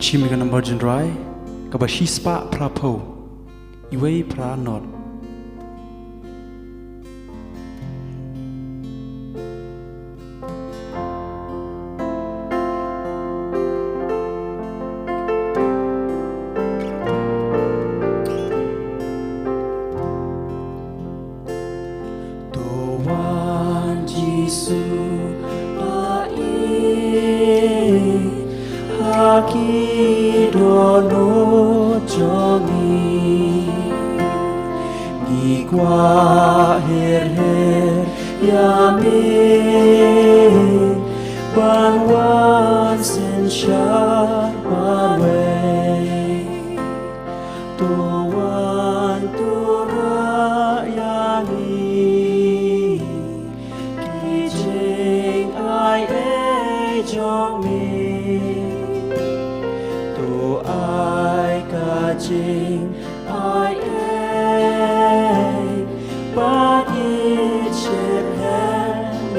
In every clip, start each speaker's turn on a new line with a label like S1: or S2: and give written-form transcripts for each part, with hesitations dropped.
S1: chim kan emergent rai kaba shispa prapo iwei pranot Tuhan Yesus Haki dono jongi Gigwa her yame Banwan sen syar barwe Tuan tura yangi Kijing ai jongi ai ca chinh ai ba ye chep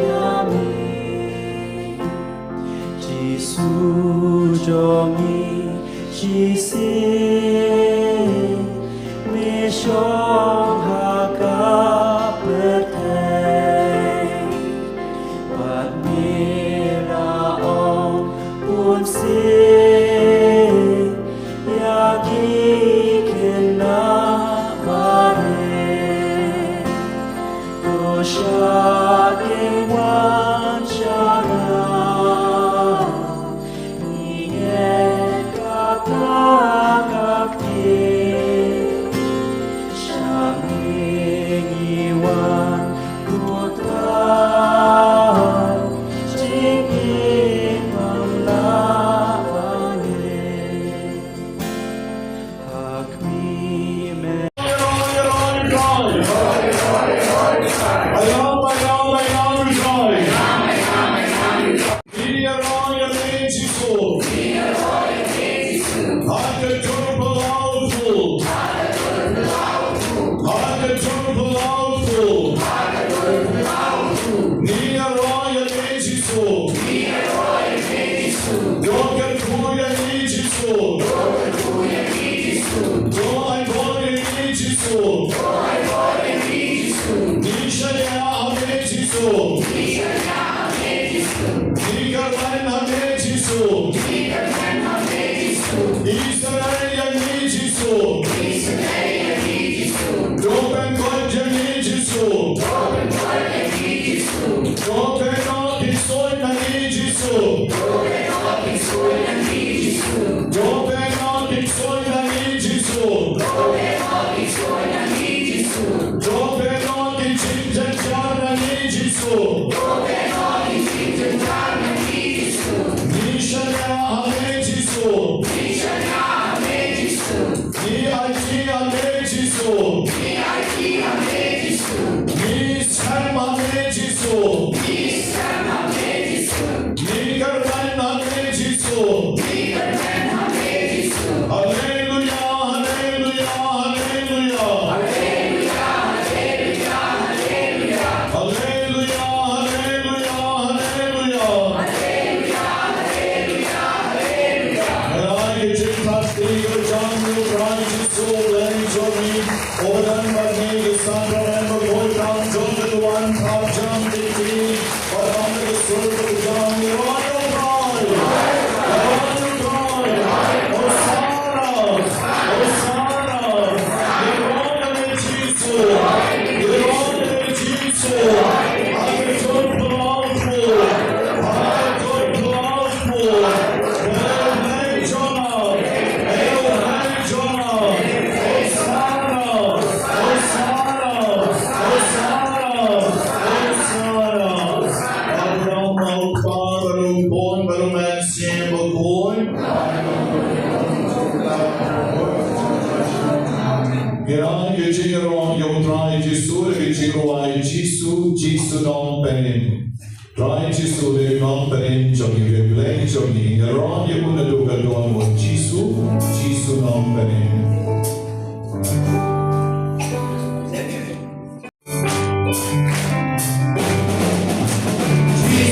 S1: yami Jisu jongi jisi me shong haka bertei bat mira ong pun si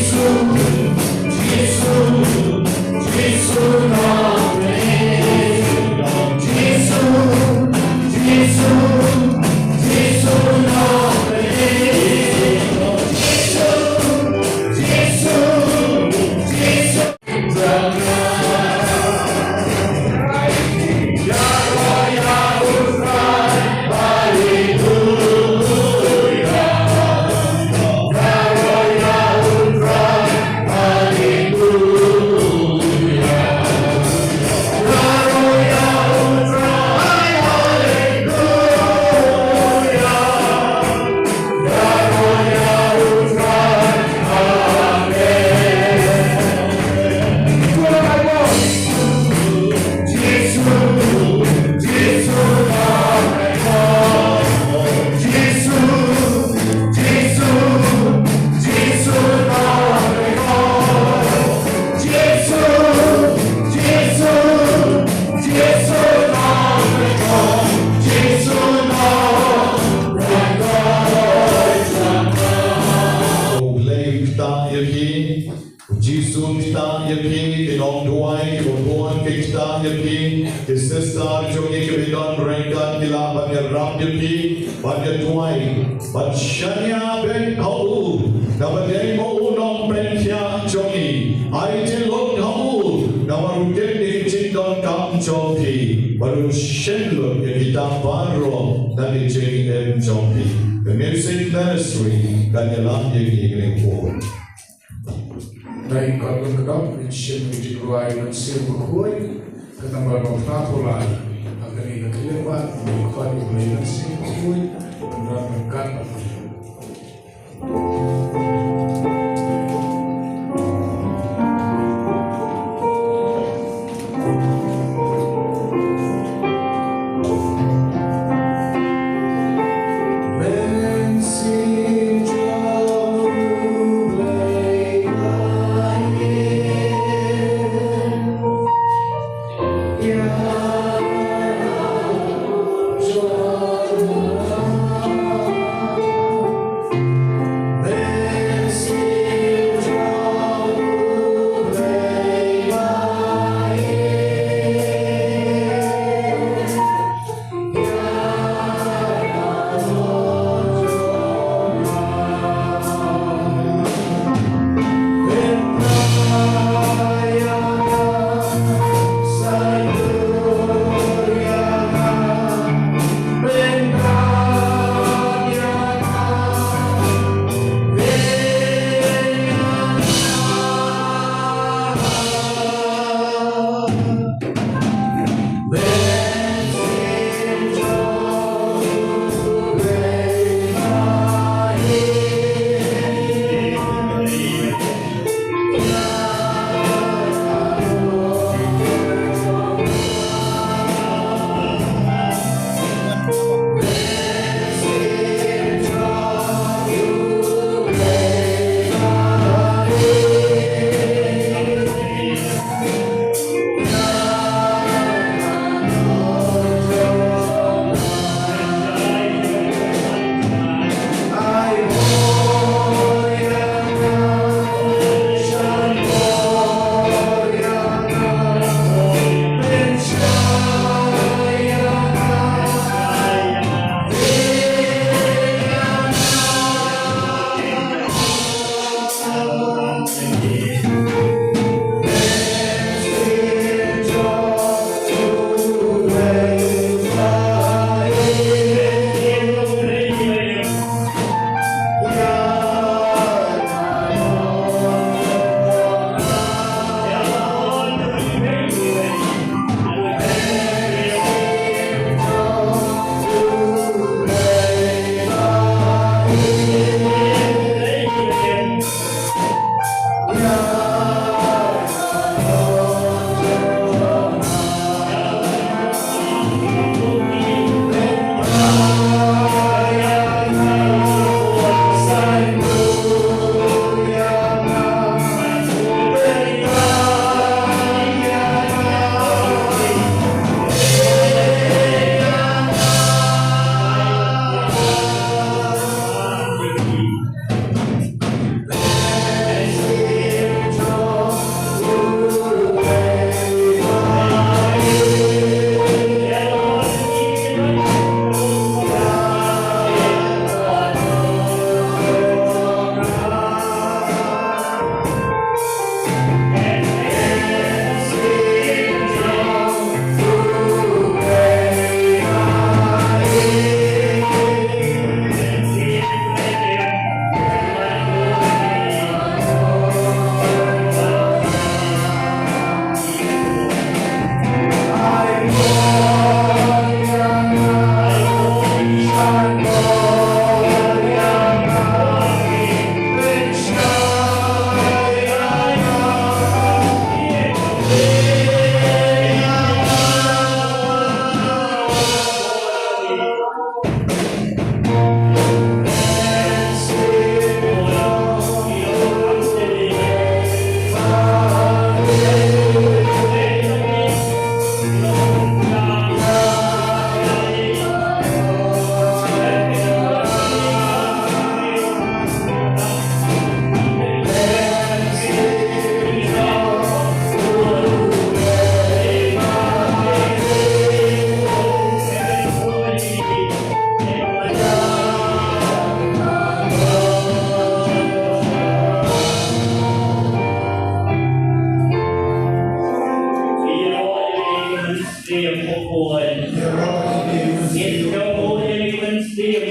S2: Jesus, Jesus, Jesus, Yaki, his sister Jogi Kabidon Renka Kila Banya Yaki, Banya Tuai, Bachanya Ben Kau, Nabade Mo Nom Benkya Jogi, I did look Kau, Namarukin di Chindon Kam Jogi, Baru Shenlook Yakita Paro, Nadi Jing M Jogi, the music ministry, Kanyalam Yaki Forward.
S3: Baik kalau kedap insya menjadi ruai nasib berkuai ketambah bangsa pulai akan ini kelewat mengikuti ruai nasib berkuai dan mengkat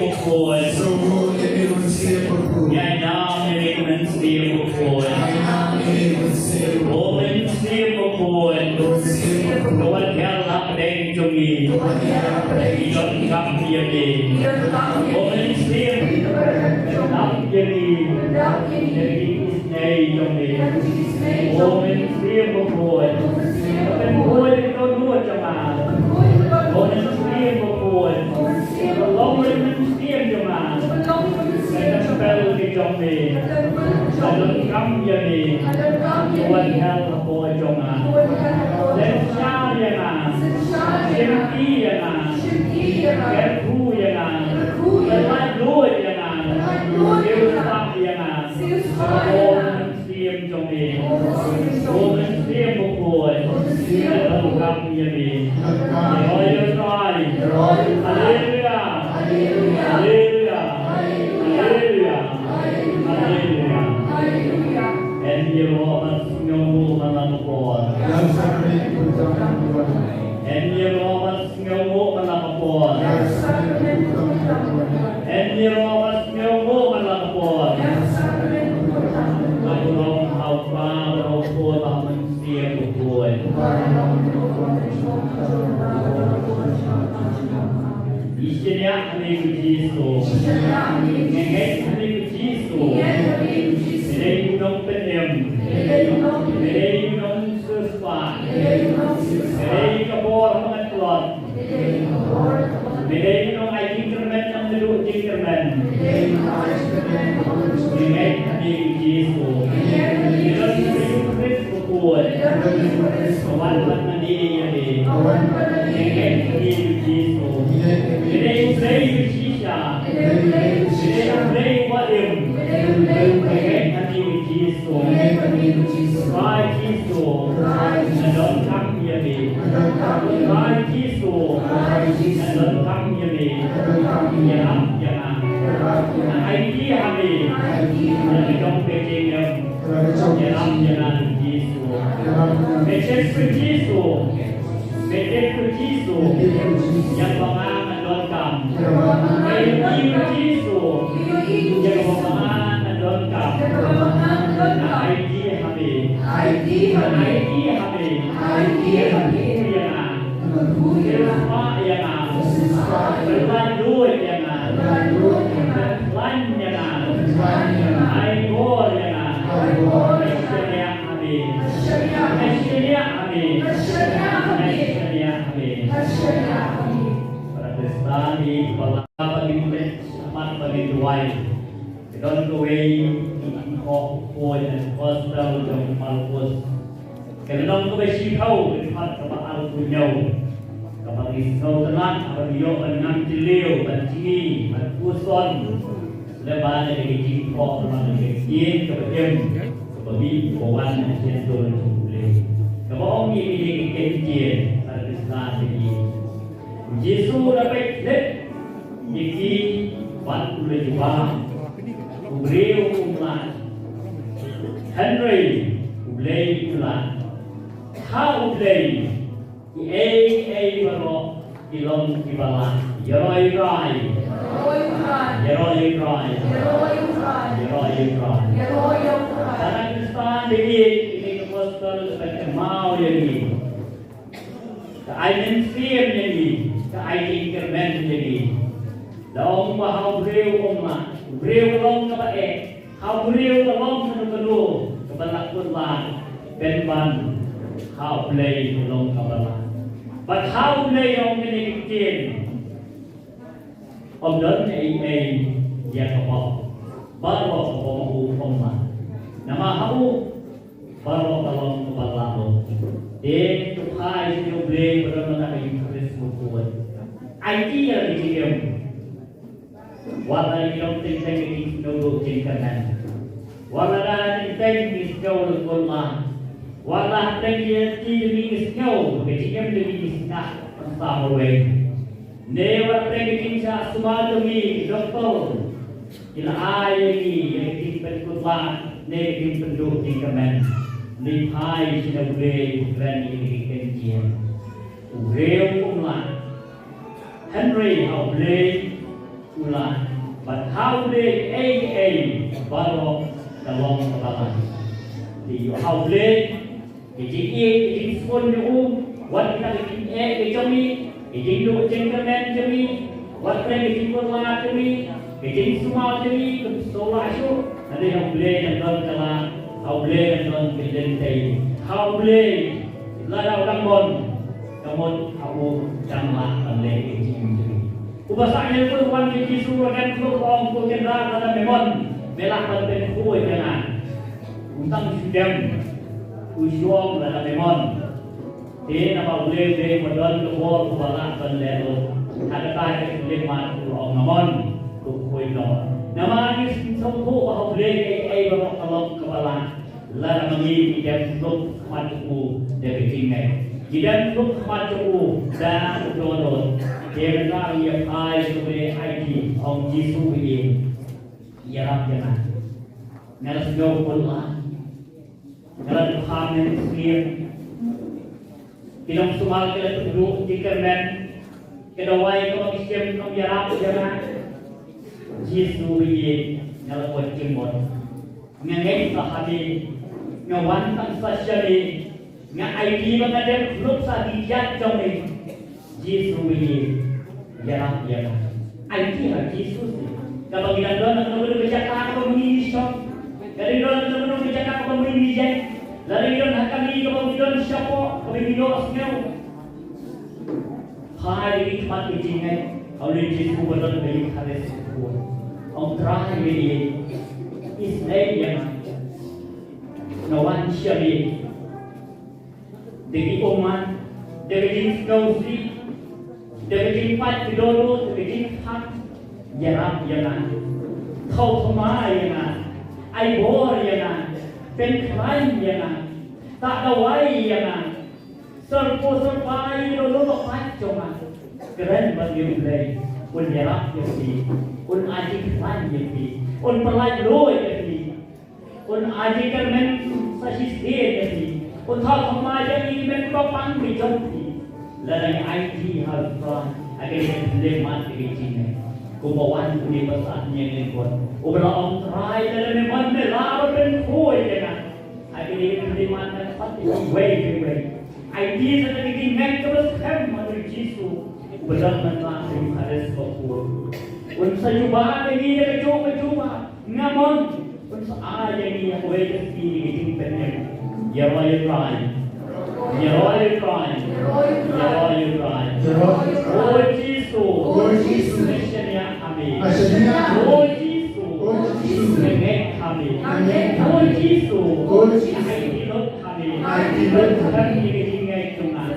S4: berkuat.
S3: Sungguh ini manusia berkuat.
S4: Ya nama ini manusia berkuat. Oh manusia berkuat. Tuhan Allah dari jumi. Hidup kami ini. Oh manusia hidup jadi isnei jumi. Oh manusia berkuat. Berkuat itu dua jemaat. Oh manusia berkuat. Long manusia jemaat. Saya spell di jumi. Ada kami ini. Tuhan Allah boleh jemaat. Sensyal yang Syirki yang Kerku yang Terlalu yang Silsap yang Oh manusia jumi. Oh manusia berkuat. Ada kami ini. Haleluya. Haleluya. Haleluya. Haleluya. En Jehovas ngamu malapapor. En Jehovas ngamu malapapor. En Jehovas ngamu malapapor. Aku long apa roko manusia berkuat. Isya hari Yesus. Ngenget hari Yesus. Mereka gunung penem. Mereka gunung sesuai. Mereka kabur mengetlot. Mereka gunung air kermen yang duduk di kermen. Ngenget hari Yesus. Mereka Kristus berkuat. Kawan-kawan nanti ini. Ngenget hari Yesus. Mereka play Shisha. Mereka play Wadim. Ngenget hari Yesus. Rai Yesus. Dalam kami ini. Rai Yesus. Dalam kami ini. Jangan. ID kami. Dalam pekerjaan. Jangan Yesus. Pekerjaan Yesus. Pekerjaan Yesus. Yang pengaman dalam kami. Pekerjaan Yesus. Yang pengaman dalam kami. ID kami. ID kami. Berapa yang berlanjut yang berlan yang aibor yang syariah kami. Protestan di kepala bagi sama bagi tuai. Don't go away kok dan hostel dan malpus. Kerana kau bersihau dekat kepada punyau, kepada risau tenang, kepada yo dengan ciliu, bercingi, berpuson, lebar dari jingkok, kepada kecil, kepada kepada kawan yang sentuh boleh. Kepada orang ini kecil, pada besar ini. Yesus dapat let, jadi waktu lepas, beliau umat, Henry, beliau umat. How they baro ilong ibala Yeroi cry Karena Kristan ini kepostol sebagai mau jadi keainan siam jadi keainan kermen jadi dalam bahau beriu umat beriu long kepada hau beriu long kedua kepada kurban benban how play long kabala but how play on the kecil om don ya kapal baru kamu umma nama hau baru kalong kabala tukai you play beramana Kristus buat idea di game wala yung tingting ni nulo tingkanan wala na tingting ni nulo kulma wala tengye ti ni snow ke tiam ni sna pamaway ne wala tengye kinsa sumato ni doktor ila ay ni ti penkulma ne ti penduk ti kamen ni pai sinabule bukan ni kenjian ureu kumla Henry Haubley ulah but how they baru dalam kepala di how they di phone you what kita di kami di do gentleman kami what kami di perla kami di semua kami solah itu ada yang boleh dan dalam how boleh dan kelentai how boleh lara orang mon kamu aku janganlah boleh Ubasanya pun wan kiki suruh dan kurang pun kena dalam memon melakkan dan kuat jangan utang sidam usual dalam memon dia nama boleh dia modal kebor kubalak dan lelo ada tak lemat kurang memon kuat lo nama ini semua bahawa boleh berok kalau kubalak lalu mengi dia untuk maju dari tinggal dia untuk maju dan jodoh dia nak ia ai sebagai IT Ông Giêsu ini ia rap jangan nela sejauh pula nela Tuhan yang sekian kita semua kita duduk di kermen kita wai kalau Islam kalau ia rap jangan Giêsu ini nela buat jemput ngengen sahadi ngawan tak sasyari nga IT mengadap grup sadijat jom ini Giêsu ini jarang jarang. IT lah Yesus. Kalau kita doa nak bercakap apa begini shop. Dari doa nak bercakap apa begini jet. Dari doa nak kami kalau kita shop, kami doa semua. Hai ini tempat kejingan. Oleh Yesus berdoa bagi hari sepuluh. Om terakhir ini Israel yang nawan syari. Dari umat, dari kausi. Dari empat kedua dari empat jarang jangan kau sama jangan aibor jangan penklaim jangan tak dawai jangan serpai dulu lepas cuma keren bagi mulai pun jarang jadi pun aji klan jadi pun pelaj loy jadi pun aji kermen sasiste jadi pun tak sama jadi men propang dijadi Lalai IT harus agar kita lemat di sini. Kubawan punya pesannya ni pun. Ubah om try dalam memang melawan dan koi dengan. Agar kita lemat dan pasti way. IT sedang dikingat terus hem madu Yesus. Ubah menang dari harus berkuat. Unsa cuba ini dia coba ngamon. Unsa aja ni yang way kesti di sini ya roy try. Ya roy try. Oh Jesus, Messiah kami. Oh Jesus, Nenek kami. Oh Jesus, Aidilot kami. Kami diingat Tuhan.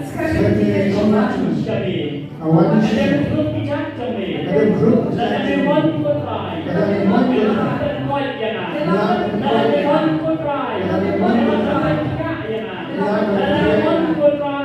S4: Kami. Ada grup bijak kami. Ada one kotrai. Ada kuat jangan. Ada one kotrai. Ada tiga jangan. Ada one kotrai.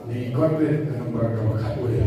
S4: Di Godlet ng Barangay Makatuli.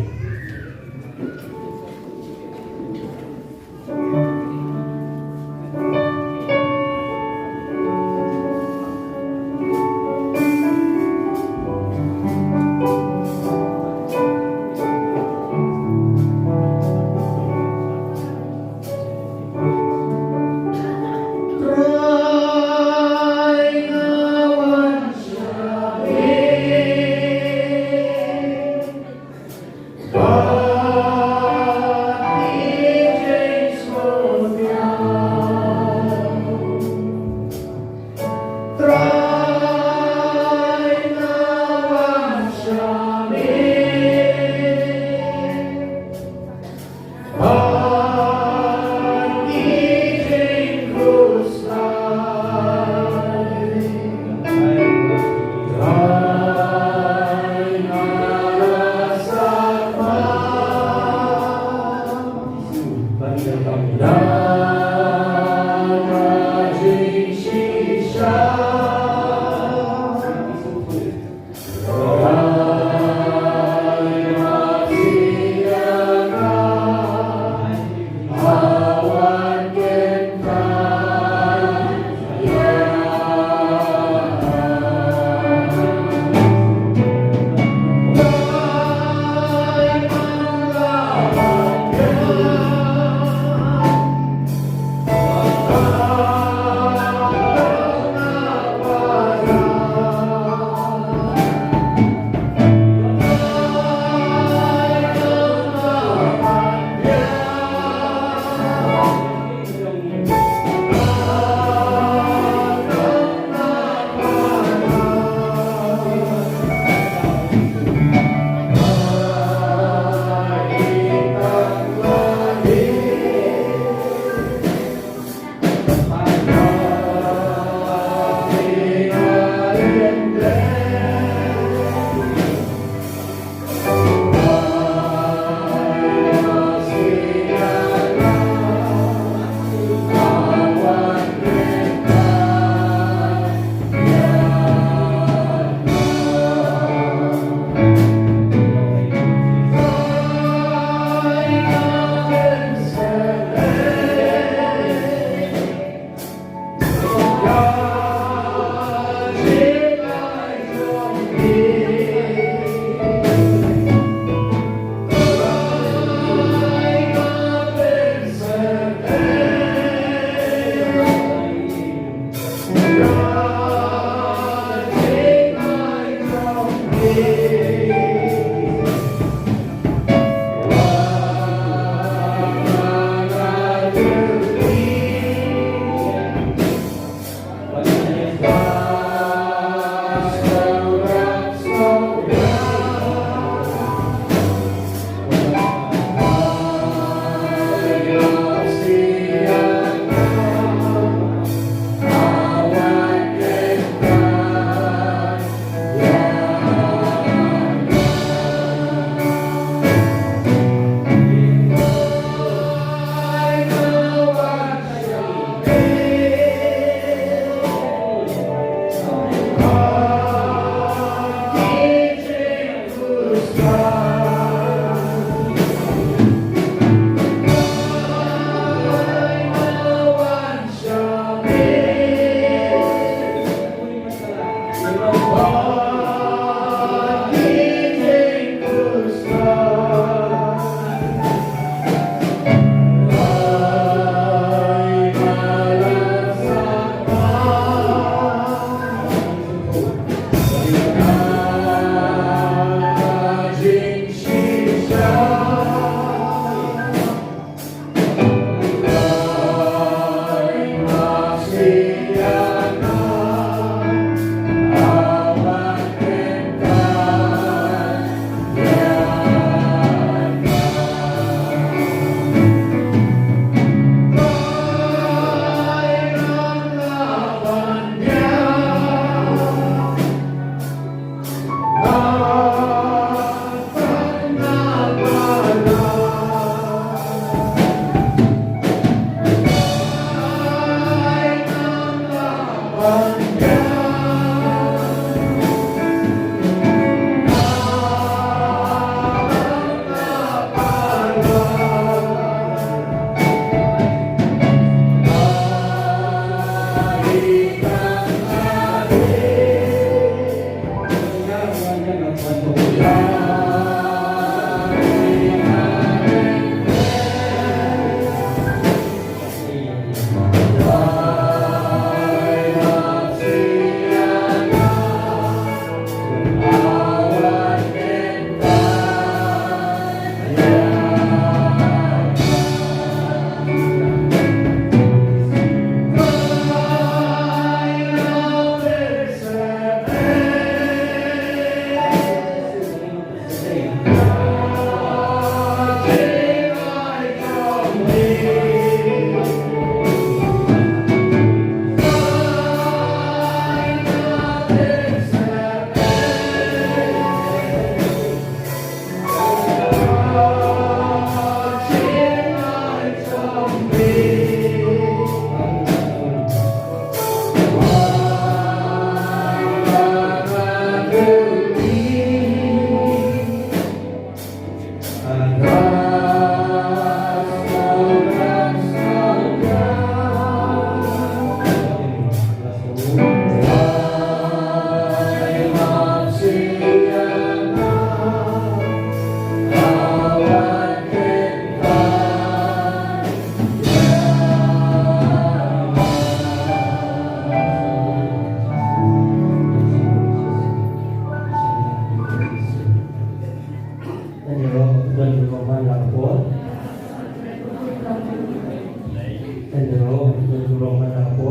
S5: roh golongan apa?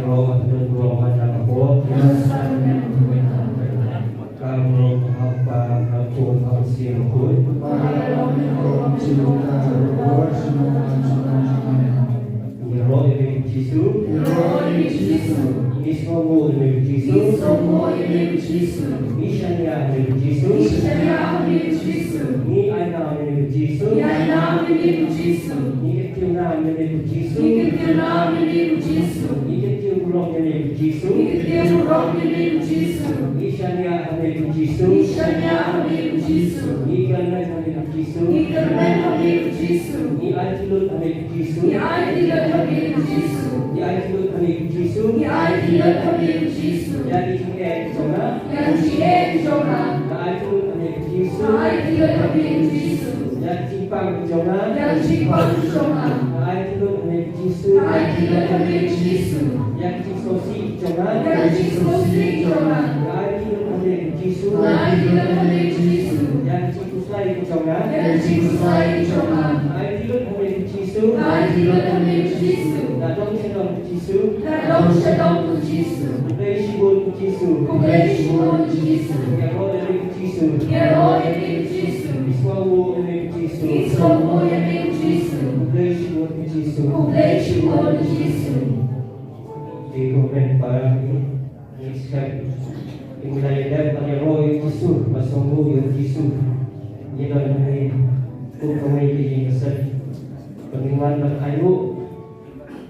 S5: Roh golongan apa? Kamu apa aku siapun? Roh ini Yesus. Ini semua ini Yesus. Misalnya ini Yesus. Ni anak ini Yesus. Ni kecil nama ini Yesus. Ni kecil bulog ini Yesus. Misalnya ini Yesus. Ni kerana ini Yesus. Ni ajilut ini Yesus. Ni ajilut ini Yesus. Jadi kita jangan. Na ajilut ini Yesus. Yang simpang jangan. Na ajilut ini Yesus. Yang sosi jangan. Na ajilut ini Yesus. Yang kusai jangan. Na ajilut ini Yesus. Na dong sedang Yesus. Kumplesibun Yesus. Yang roh dari Yesus. Iswawu dari Yesus. Kumplesibun Yesus. Di komen para ini sekarang dimulai dari roh Yesus, masuk Yesus. Ia dalam ini kumpulan ini besar. Pengiman ayu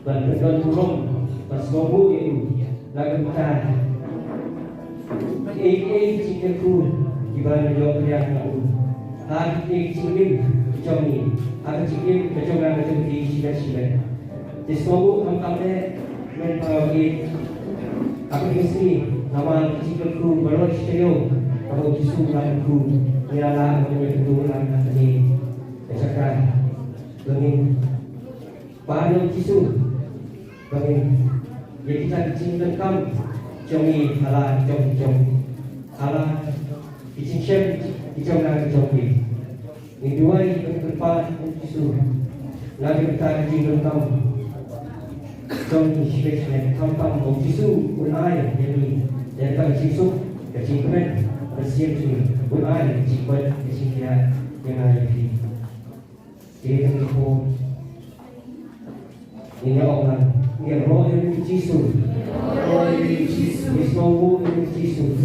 S5: dan berdoa turun masuk itu lagu kita. Jika ku ibarat jawab yang aku, hati cilik kecil, hati cilik kecil yang kecil di sini. Sesuatu angkatnya menpagi aku mesti nama cilik ku baru stereo kalau Yesus lagu ialah menyeduhan ini sekarang begini pada Yesus begini jadi kita dicintakan jomi ala jom ala dicinta dicinta jomi ini dua yang berdepan Yesus lagi kita dicintakan jomi spesial tanpa Yesus ulai jadi dan Yesus kecintaan bersiap ulai cipat kecintaan yang ada di dia itu ini orang yang roh yang Yesus. Ismawu yang Yesus.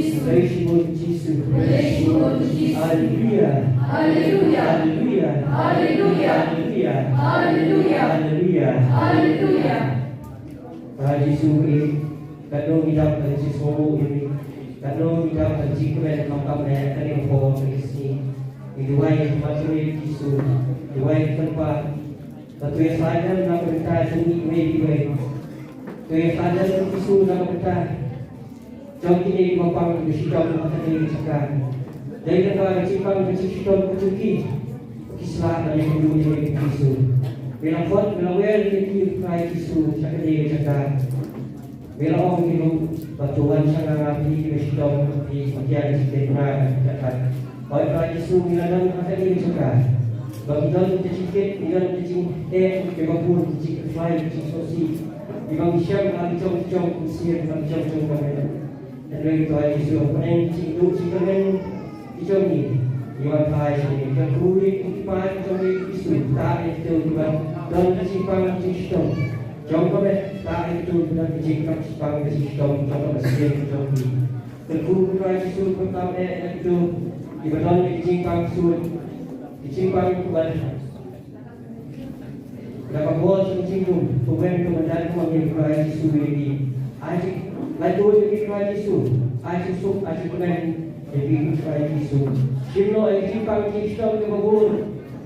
S5: Kumplesibun Yesus. Haleluya. Para Yesus ini kadang hidup dan Ismawu ini kadang hidup dan jika makam yang kering pohon ini dibuai macam Yesus dibuai tempat Batu yang sadar nak berkata seni baik-baik. Batu yang sadar Yesus nak berkata jom kini mempang bersikap mata diri cakap. Dari negara simpang bersikap bercuti kisah dari dulu dari Yesus. Bila kuat bila well dari Christ Yesus cakap diri cakap. Bila orang minum batuan sangat rapi bersikap di bagian sekitar cakap. Baik Christ Yesus bila dalam mata diri cakap. Bagi dalam tercikit, dalam tercikit, memang tercikit fly, tercikit sosi. Memang siap lagi jom kusir, lagi jom kamera. Dan lagi tu ada Yesus, yang tercikit dengan jom ni. Memang fly sini. Dan kulit kipas jom Yesus, tak itu juga. Dan tercipang tercikit. Jom kamera, tak itu dan tercikit tercipang tercikit. Jom kamera jom ni. Dan kulit Yesus pertama itu dibetul tercipang Yesus. Dicimpang kembali. Dapat buat cincin pemain kemudian mengambil Christ Yesus ini. Asyik lalu jadi Christ Yesus. Asyik sup asyik pemain jadi Christ Yesus. Cimlo cimpang cincin ke bawah.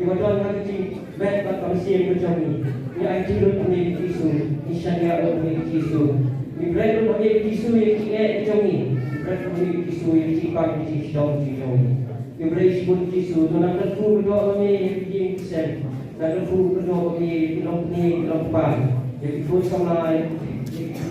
S5: Kemudian lagi cincin bed bakal siap macam ni. Ini asyik lu menjadi Yesus. Isyarat lu menjadi Yesus. Ini berada menjadi Yesus yang cincin macam ni. Berada menjadi Yesus yang cimpang cincin. Kumplesibun Yesus, nak berdoa berdoa kami yang kesen, nak berdoa kami bilang pan, jadi pun sama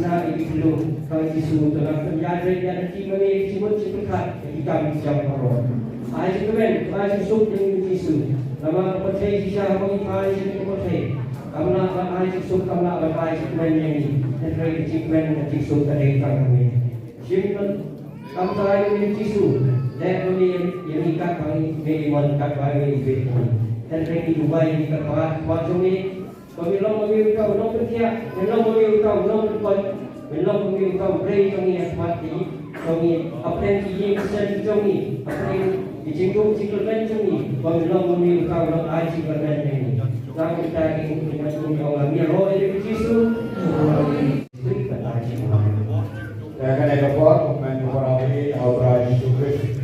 S5: nak ikut kalau Yesus, nak penjara yang kami cuma cepat, jadi kami jam parot. Asyik kemen, asyik sup dengan Yesus, Nama kepercayaan sisa kami pai sini kepercayaan. Kamna pai sisuk kamna pai sikmen ini. Dan kami sikmen sisuk tadi kami. Sikmen kami tahu ini sisuk. Dan kami yang ikat kami memang ikat kami ini. Dan kami juga yang ikat macam ini. Kami long kami kau long kerja, long kami kau long kerja, long kami kau beri kami asmati. Kami apa yang kita sedang kami apa yang dijenguk ciklemen kami banglang kami kau nak aji bermain ini. Nak kita ingin menjadi orang miaro itu Yesus. Beri pada aji.
S3: Dan ada kapal pemain orang Abraham Yesus Kristus.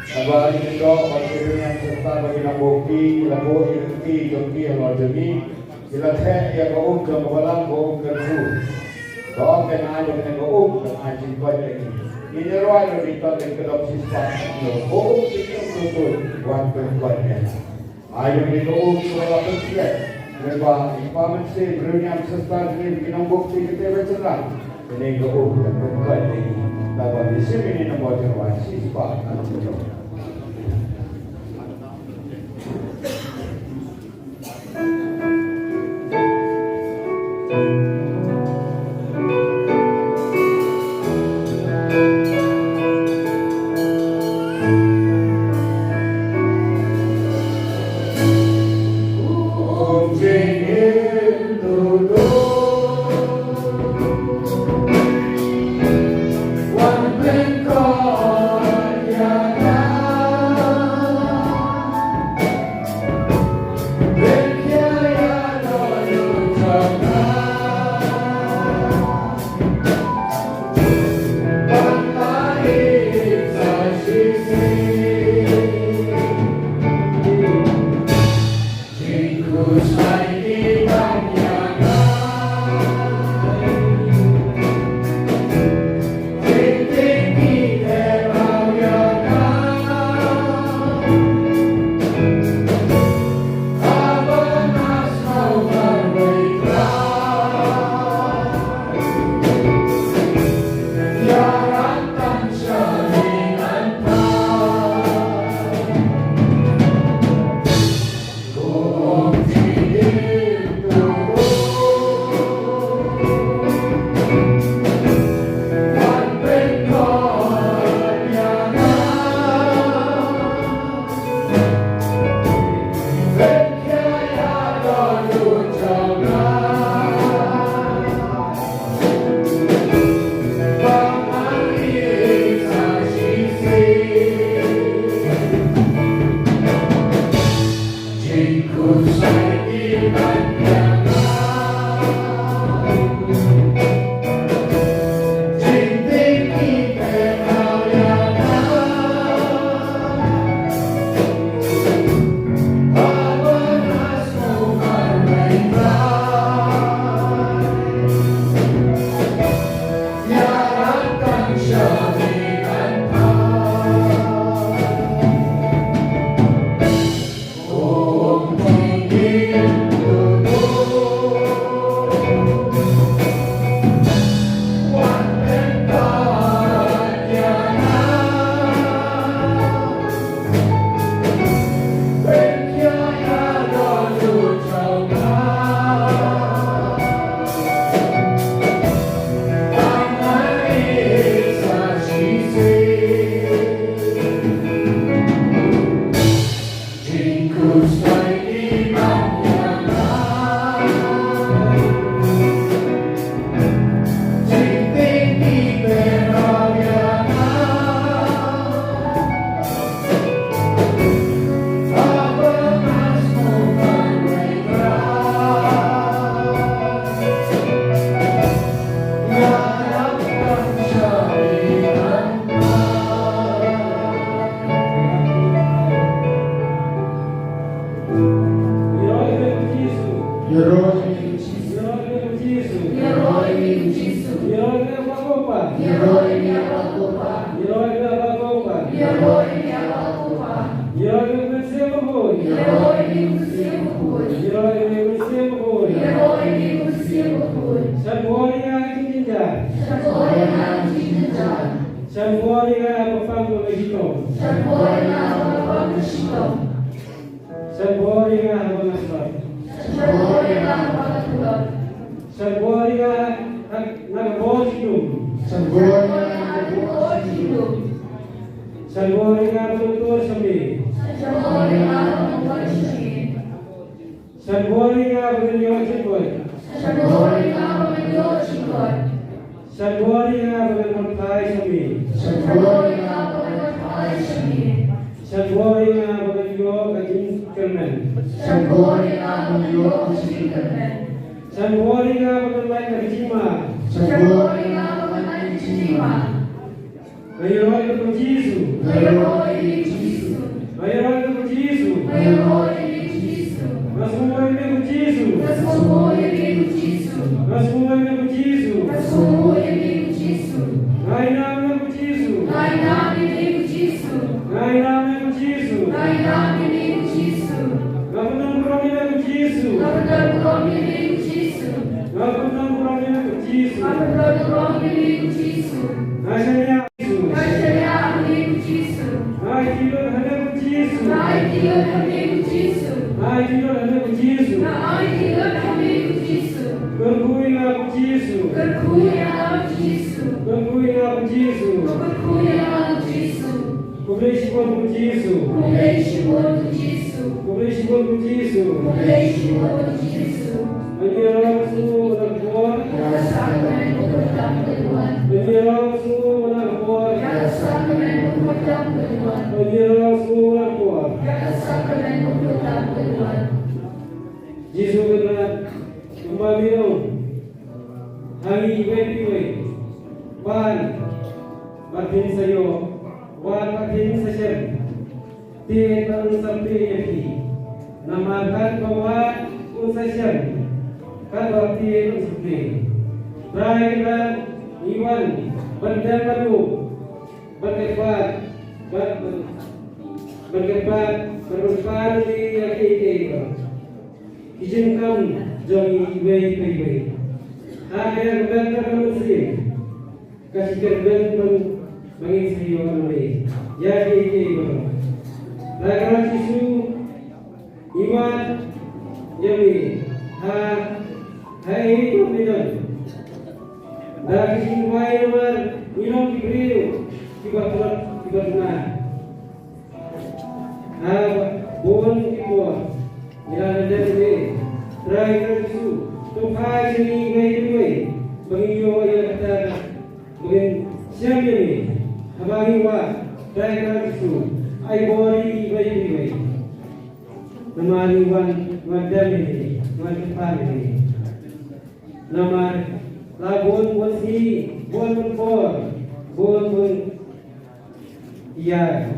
S3: Sebab itu maksudnya yang serta bagi naboki, laboki, joki, jemi, ilahe yang kau ke malam kau kerju. Kau kena ada kau ke aji pada ini. Ini ruang yang kita dalam sistem hukum itu waktu buatnya. Ayo kita usaha terus. Lepas impaman se berunyam sesat ni kita bukti kita bercerah. Ini kau buat ini. Tapi di sini ini nombor ruang sistem itu.
S5: Semua Sanbori nga bagenyo chikot.
S6: Sanbori nga bagenyo chikot.
S5: Sanbori nga bagenyo thai sami.
S6: Sanbori nga bagenyo thai sami.
S5: Sanbori nga bagenyo kajin kermen.
S6: Sanbori nga bagenyo kajin kermen.
S5: Sanbori nga bagenyo kajima.
S6: Sanbori nga bagenyo kajima.
S5: Mayroon ko Jesu.
S6: Mayroon ni Jesu.
S5: Mayroon ko Jesu.
S6: Mayroon ni Jesu.
S5: Masumuhay ko Jesu.
S6: Masumuhay ni Jesu.
S5: Masumuhay ko Jesu.
S6: Masumuhay ni Jesu.
S5: Ngai namin ko Jesu.
S6: Ngai namin ni Jesu.
S5: Ngai namin ko Jesu.
S6: Ngai namin ni Jesu.
S5: Ngaputang kurami ko Jesu.
S6: Ngaputang kurami ni Jesu.
S5: Ngaputang kurami ko Jesu.
S6: Ngaputang kurami ni Jesu.
S5: Ngai saya Jesu.
S6: Ngai saya ni Jesu.
S5: Ngai tidur hanya ko Jesu.
S6: Ngai tidur hanya ko Jesu.
S5: Ngai tidur hanya ko Jesu.
S6: Ngai tidur hanya ko Jesu.
S5: Berkuih aku Jesu.
S6: Berkuih aku Jesu.
S5: Berkuih aku Jesu.
S6: Berkuih aku Jesu.
S5: Kublesi aku Jesu.
S6: Kublesi aku Jesu.
S5: Kublesi aku Jesu.
S6: Kublesi aku Jesu.
S5: Menyerah semua berkuat.
S6: Rasakan berkata Tuhan.
S5: Menyerah semua berkuat.
S6: Rasakan berkata Tuhan.
S5: Menyerah semua berkuat.
S6: Rasakan berkata Tuhan.
S5: Jesu benar kembali hari iwe pan patin sayo wan patin sajen tiang tang sampai yaki namakan kawan usajen kalau tiang sampai rairan iwan benda baru berkepat berkepat di yaki itu izinkan jangan iwe Akhirnya benar manusia kasih kerban mengisi orang lain. Jadi itu. Lakukan Yesu iman jadi hai itu benar. Dari semua iman minum diberi tiba benar. Bon tiba. Jangan jadi terakhir Yesu. Tuhan ini baik-baik mengingat yang kata mungkin siapa ini abang iwa daerah itu aibori baik-baik nama iwan wadam ini wadam ini nama labun wasi bon iya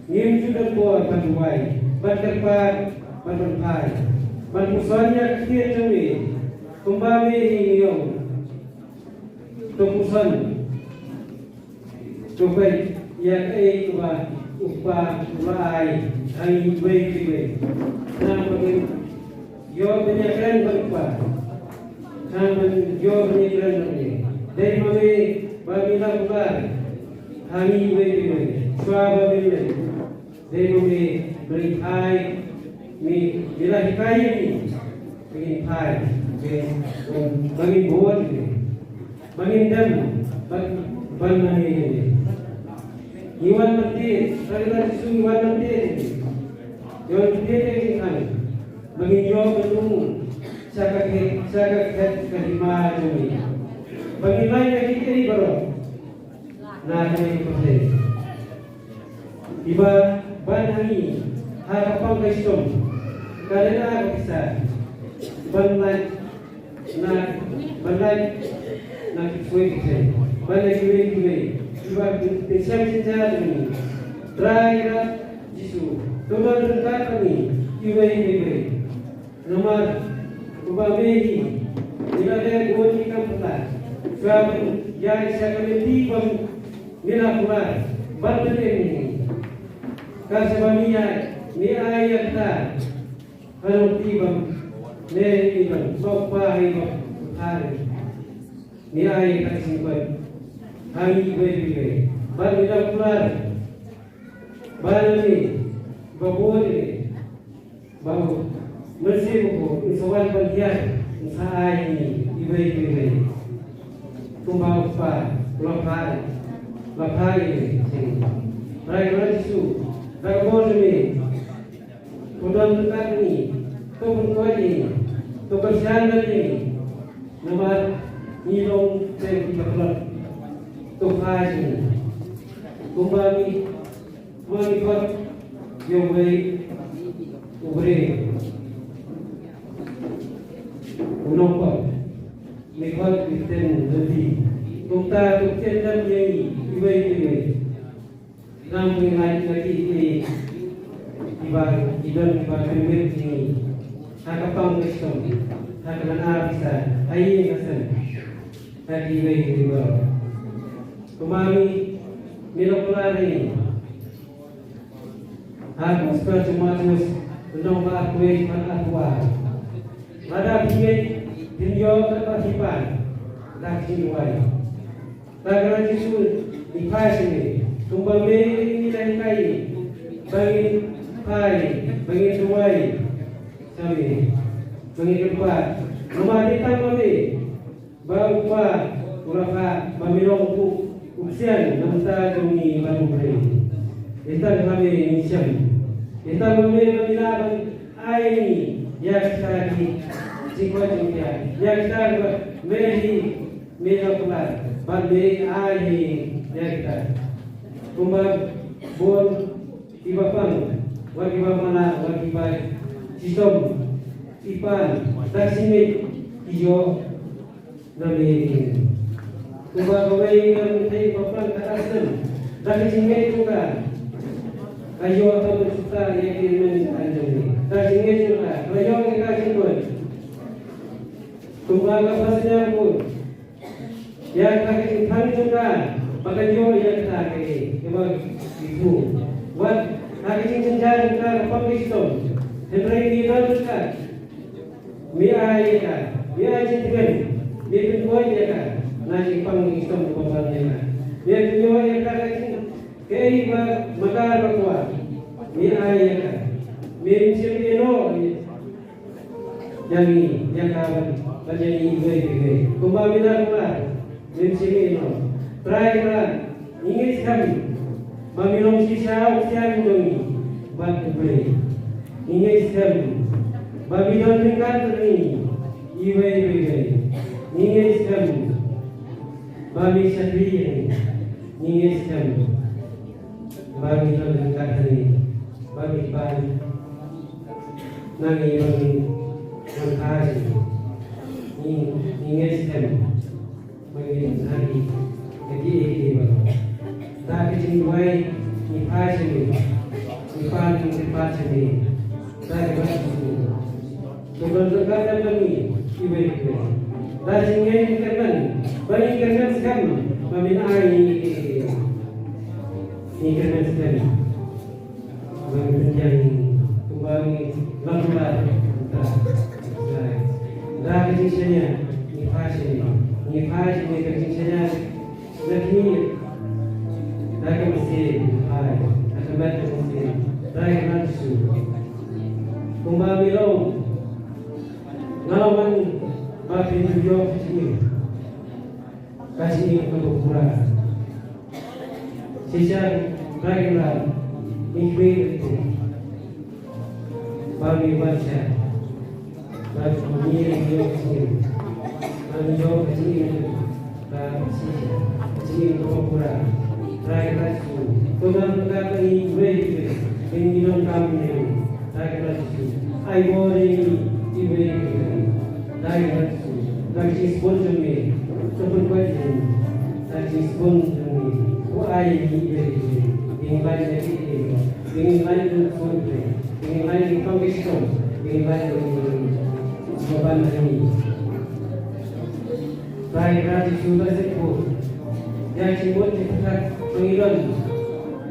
S5: ngim sudah buat panduai berdepan panduai Manusia kecil ini kembali ini temusan coba yang upah mulai hari baik nama bagi yo penyakitan berapa nama yo penyakitan ini dari mana bagi lakukan hari baik suara baik dari mana berikai ni bila hikayat ni bagi hai bagi buat ni bagi dam bagi ni iwan mati kalau Yesus iwan mati iwan mati ni kan bagi yo belum saka kelima ni bagi lain yang kita ni baru nak ni pasal iba ban hari harapan Kristus karena kita banyak sesuai kita banyak kita ibarat pesan cinta ini terakhir Yesus Tuhan berkata kami ibarat nomor ubamehi tidak ada gol kita pernah sebab yang saya kali bang melakukan bantuan ini kasabania ni ayat ta kalau tibang ne ibang sopa ibang hari ni ayat ta simpan hari beri baru dah keluar baru ni bawa ni baru masih buku soal bagian usaha ini ibai tumbang apa lapar ini Rai Yesus Rabboni Tuhan dekat ni ini, kebersihan ini, nomor nilong saya diperlukan, tuhan ini, kembali melihat yang baik, ubri, unompak, melihat Kristen lebih, kita Kristen dan yang ibai, namun lagi ini. Iban kembali ini, hakapang Kristen, hakalan abisa, ayin kasan, hati ibai kemari milopulari, aku seperti Matius menolak aku pada tua, pada biaya tinjau ketertiban, tak diluai, tak rajin dipasang, kembali ini dan kain, bagi bagi tuai kami, bagi keempat, mematikan kami, bawa urapa, mamilong usian, namta kami baru beri. Kita kami insyam, kita memilakan air ini, yang kita di cikgu cikgu, yang kita melakukan, bagi air yang kita, kumbang bon tiba pang. Wagi mana wagi baik sistem ipan dasimi hijau nami kuba kawai kan tei papan katasan dari sini juga kayu atau berjuta yang ini anjani dari sini juga kayu kita simpan kuba kapasnya pun yang kaki thang juga pakai jo yang kaki kuba ibu buat hari ini menjadi kita pemikson, hari ini kita miaya, juga, kedua juga, nasi pemikson pembangunan, kedua juga kei makar berkuah, miaya, minciri yang kawan, menjadi ibu, kembali pula, minciri terakhir, ingin kami. Mamilong sisa usian doni, batu beri. Ingin sekali. Mamilong tingkat ini, ibai. Ingin sekali. Mami sendiri, ingin sekali. Mamilong tingkat ini, mami pan. Nangi mami mengkaji. Ingin sekali. Mami nangi, jadi tapi cingguai ni pasini, ni pasini, dari pasini. Kebetulan kami ibu. Dari sini kerana, bagi kerana sekali, meminta ini kerana sekali. Bagi menjadi kembali lambat. Dari sini ni pasini kerana lagi. Lagi mesti, akan baca mesti, lagi langsung. Kembali long, ngalaman makin jauh kasih kebukuran. Sisa lagi lah, mimpi itu, bagi baca, bagi mengirim jauh kesini, kasih kebukuran. Rakyat itu, tuan kata ini baik, ingin kami rakyat itu, ayo ini baik, rakyat itu, rakyat sponsor ni, seperti ini, rakyat sponsor ni, tu ayo ini baik, ingin baik ini, ingin baik sponsor, ingin baik kompetisi, ingin baik sebuah ini, rakyat itu bersekutu, yang sebut kita Panginoon,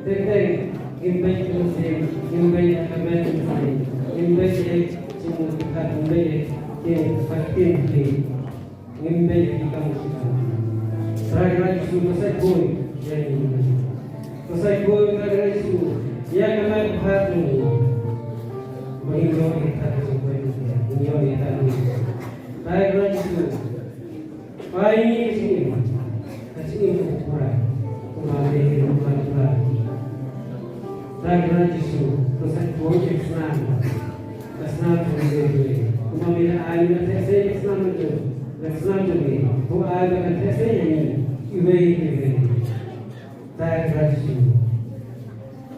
S5: tegay, imbay Muslim, imbay Muslim, imbay Simukat, imbay Patin, imbay Kamusikan. Rakyat itu masai boy, rakyat itu, yang kami lihat ini, mengingat kita sesuai mengingat kita ini. Rakyat itu, baik ini sini, kasih info kurang. Kembali bulan-bulan. Rakyat itu, terus saya boleh senang, senang menjadi dengan tesnya ini ibai tak rajin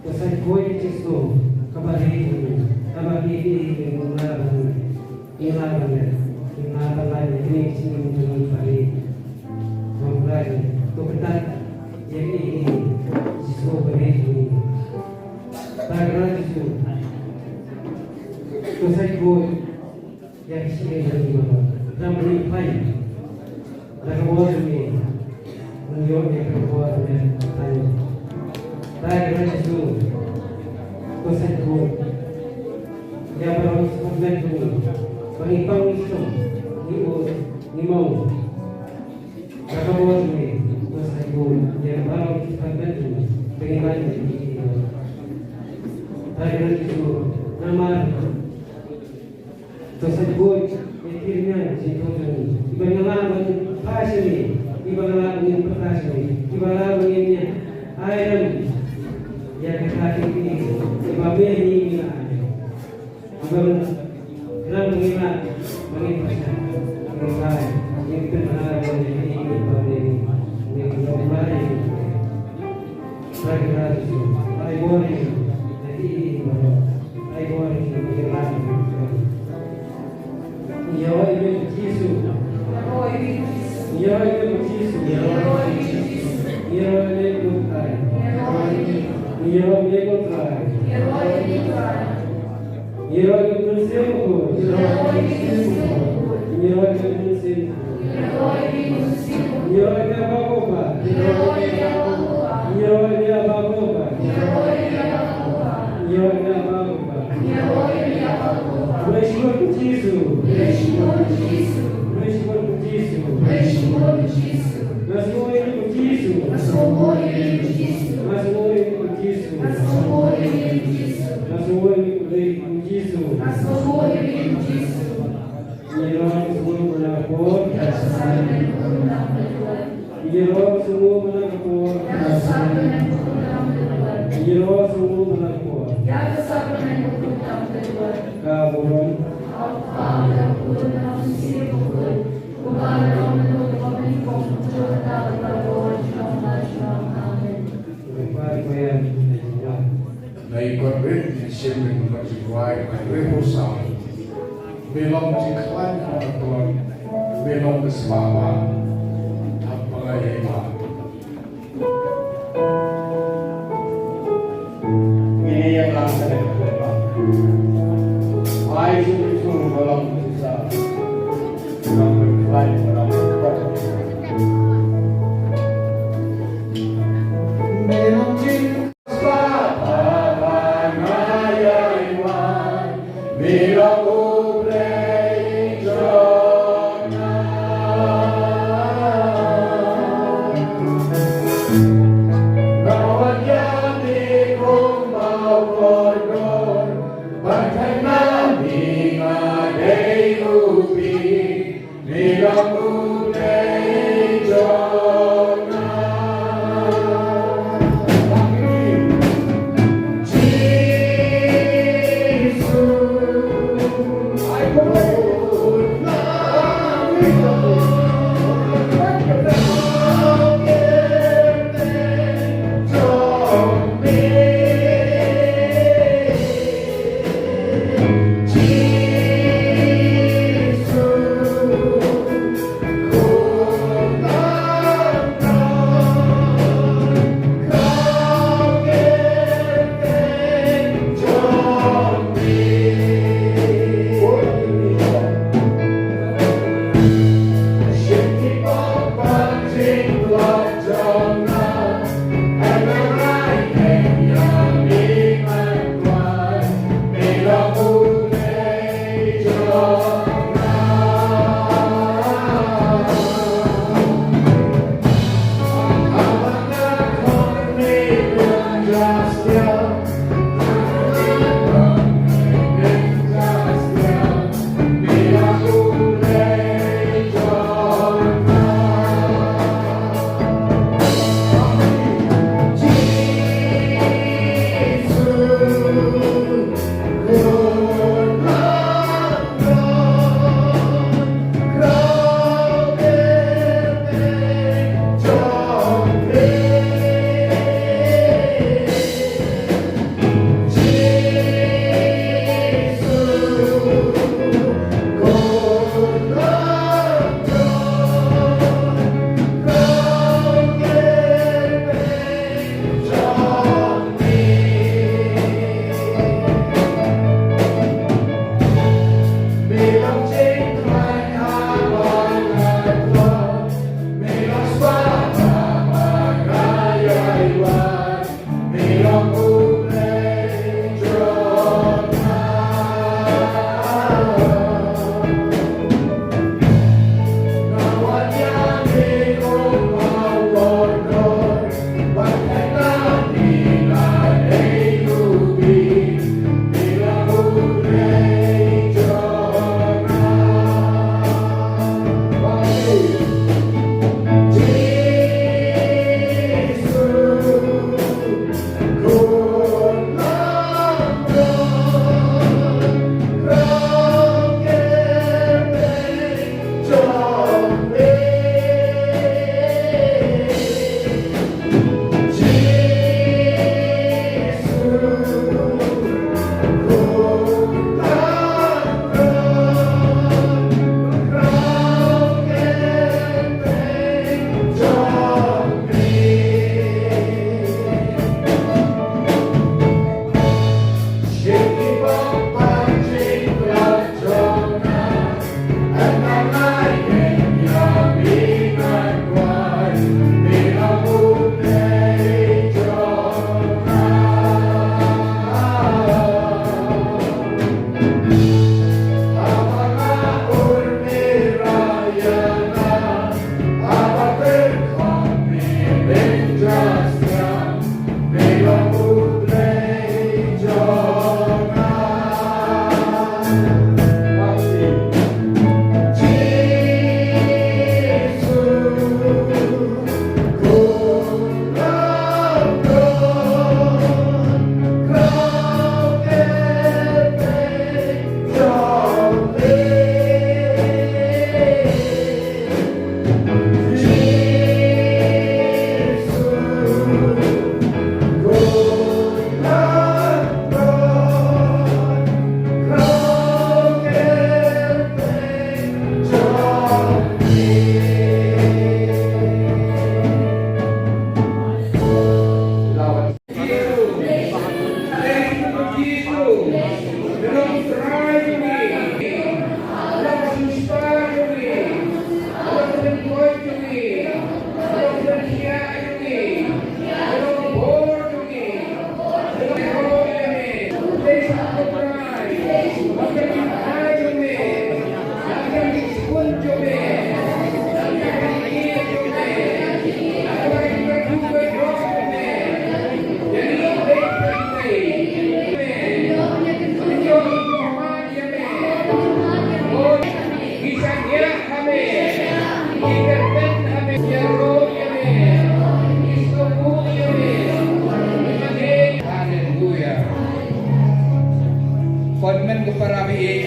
S5: kesan koi cisto kabari ini mengulang hilang ini sini menjadi pari mengulang kebetulan yang ini cisto beri ini tak rajin kesan koi yang sini menjadi ramai pari Nakabuhat kami ngayon ay nakabuhat kami tayo. Tayo na Yesus, kusan ko. Kaya parang sa pagmento mo, pangipang iso, ni Mau. Nakabuhat kami, kusan ko. Kaya parang sa pagmento mo, pangipang iso. Tayo na Yesus, namar. Kusan ko, itirnya si Tuhan. Ibang passion ibang pertasyon ibang ayam yang kaki ini ibang ini ibang kenapa mengimpaskan yang benar ini ibang I worry belong di klan Tuhan, belong ke sebaba apa yang ini yang langsung I should do belong to belong ke klan belong ke belong di sebaba belong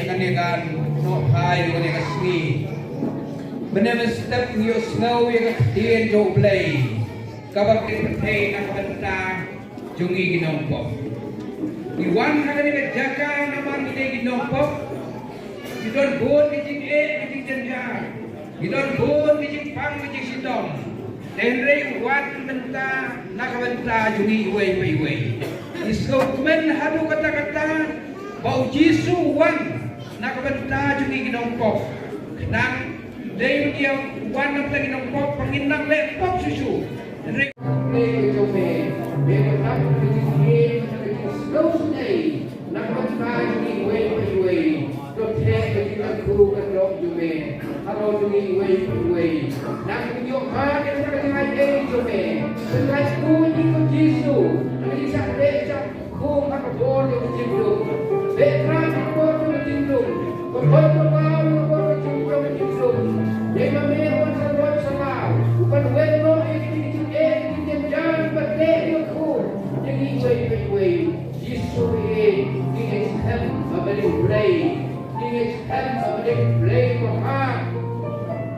S7: akan ikan no hai akan ikan sni. Benar step new snow yang ketian jauh play. Kabak terpei nak benda jungi ginompok. Iwan akan ikan jaga nama kita ginompok. Kita bon kita kita jenjar. Kita bon kita pang kita sidom. Tenrei wan benda nak benda jungi iwe. Iskau men hadu kata-kata bau Jisu wan nak benda jungi ginompok. Nang day dia wan nak ginompok panginang lepok susu. Tenrei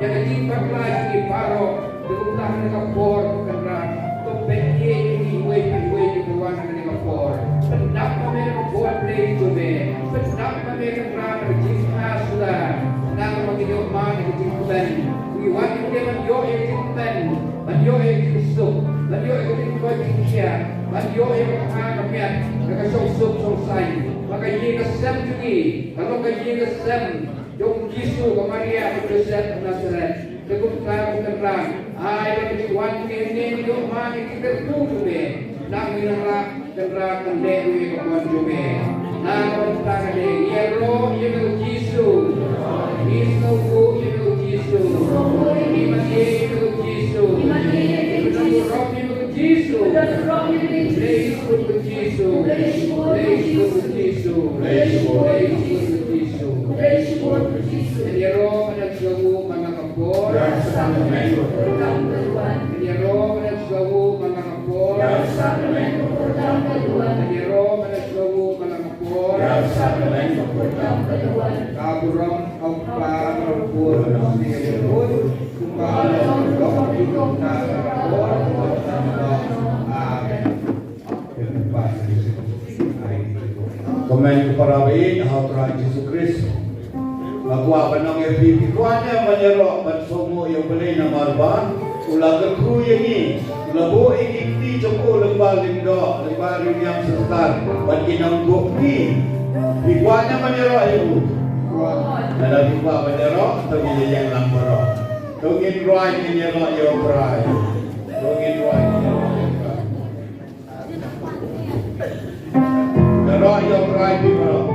S7: Jangan jimpak lagi di parok, berutang dengan por, karena topeng ini iwe di luar dengan por. Pendap kami buat play itu be, pendap kami kerana jika sudah, nang mengido mana kejimpan, iwan dia menjo kejimpan, menjo kejusuk, menjo kejimpan kia, menjo kejimpan, mereka sok say, maka jika sem juga, kalau jika sem Jom Yesus ke Maria berdosa Nazaret. Cukup tahu terang. Ayat kejuan ini hidup mani kita tuju be. Nang minara terang kendai kawan jome. Nang bertanya ni Yero Yesus Yesus. Yesus ku Yesus Yesus. Iman Yesus Yesus. Roh Yesus Yesus. Yesus Yesus. Yero menagawu mga kapor. Yero menagawu mga kapor. Yero menagawu mga kapor. Kaburong ang parapur siyepun kumbalong dokong na kapor.
S2: Komen para bayi, Tuhan Yesus Kristus. Aku akan mengerti kuatnya menyerok bersomo yang boleh nama arban. Ulang kekru yang ini, ulang ikti cukup lembal lindo, lembal yang setar. Bagi nangguk ni, kuatnya menyerok ibu. Ada juga menyerok, tapi yang lamborok. Tungin roy menyerok yang berai. Tungin roy menyerok yang berai. Menyerok yang berai di berok.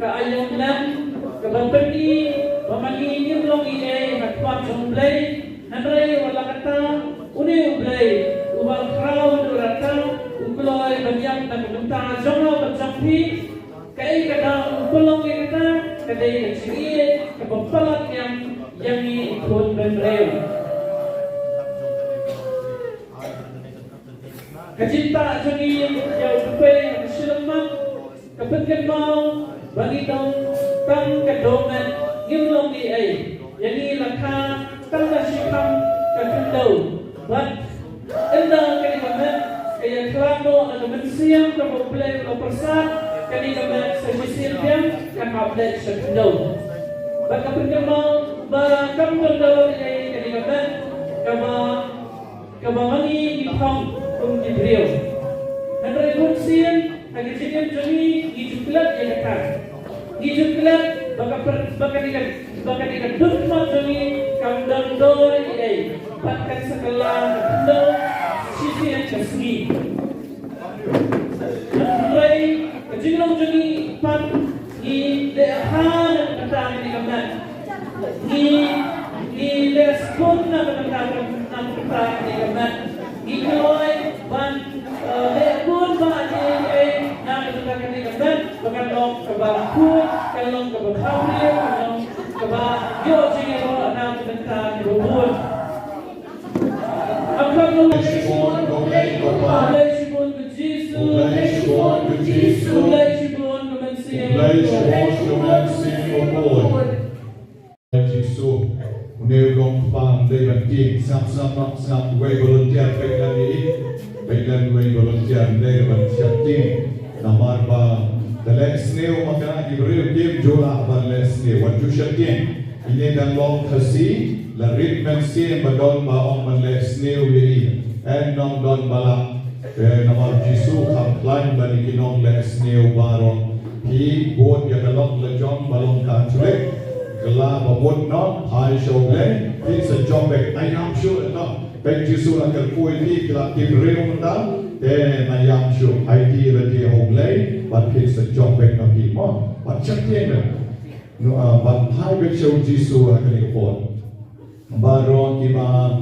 S5: ayong lang, kabapagi, pamangingin long iye, matpap sumblay, nanray wala kata, uni ublay, ubal kraw, durata, ukloy, banyak na kumunta, jono, bansangpi, kay kadang upulong kita, kaday kagsiriye, kapapalat yang ikon benrew. Kacinta joni yaw dupe silamak kapatkan mau bagi dong tang kadoman ngimlong ni ay yani lakha tang nasikam kakandau but enda kani kaman kaya klano ang mensiam kapoblem o persat kani kaman sa misilbiam kakablet sa kandau but kapatkan mau ba kamdau ay kani kaman kamangi ipang kung Jibril. Nanray kunsiyan, nagisiyan joni, gijuklat ya kakak. Gijuklat, baka dukmat joni, kamdang doy ay, patkan sakala, kakandang, sisiyan kasgi. Nanray, kajinong joni, pat, leahan ang katang ni kamdan. Lespon na katang ni kamdan. Ikoy ban leapun ba ay na katang ni kamdan bakalong kabaku kalong kabakawli kalong kabayo siguro na katang ni bubul ang kalong sibon ke Jesu sibon ke Mensia
S2: Jesu Unirong pang David King sam way volunteer paglan way volunteer David King namar ba the next new makana Jibril Kim jola ba next new what you should King ini dan long kasi la rit mensi badon ba on next new yi and non don bala namar Jesu kham plan ba ni kinong next new baron hi bod ya kalong la jong balong ka chule Gela babot no, hai show le, it's a job back. I am sure no. Back Jesu nak kerpui di kelak tim reum ndam, I am sure ID ready home le, but it's a job back no hi mo. But check in no, but hai back show Jesu nak kerpui. Baron ima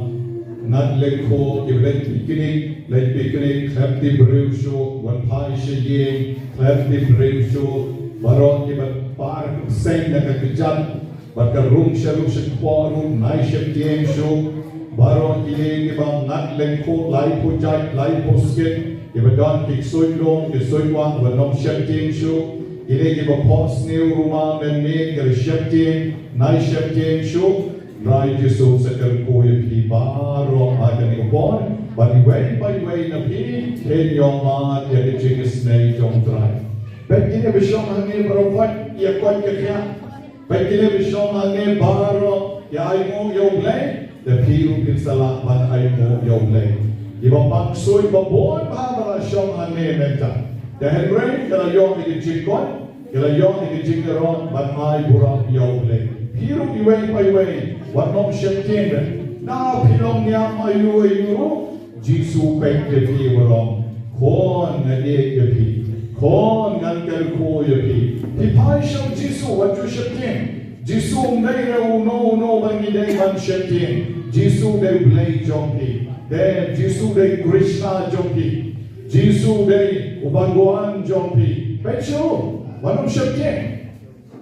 S2: nat lekho iblet piknik, clap the brave show, one pie shaying, clap the brave show. Baron ima park sing nak kerjat. Bakal room shaluk shakwa room nai shaktieng show baron ile ibang nat lengko lai po jai lai po skin ibadon kiksoy long kisoy wang wanom shaktieng show ile iba pos new rumah men me kal shaktieng nai shaktieng show rai Jesu sakal ko pi baro agan ibon bani way na pi ken yong ma ya de jingis nei jong trai begini besyong hangi barowat ya kwat kya Pagkili bisyong hangi baro ya aymo yoblay, the piru pinsala ban aymo yoblay. Iba pangsoy babon ba syong hangi menta. Dahil rin kala yong ikijikon, kala yong ikijikaron ban ay burang yoblay. Piru iway, wanom syaktin na pilong niya ayuro, Jisu pekde piwarong, kon na ekapi. Kon ngal ko yapi pipai sham Jesu what you shakin Jesu ngai ra no bangi dei ban shakin Jesu dei blai jompi de Jesu dei Krishna jompi Jesu dei Bhagwan jompi pecho manum shakin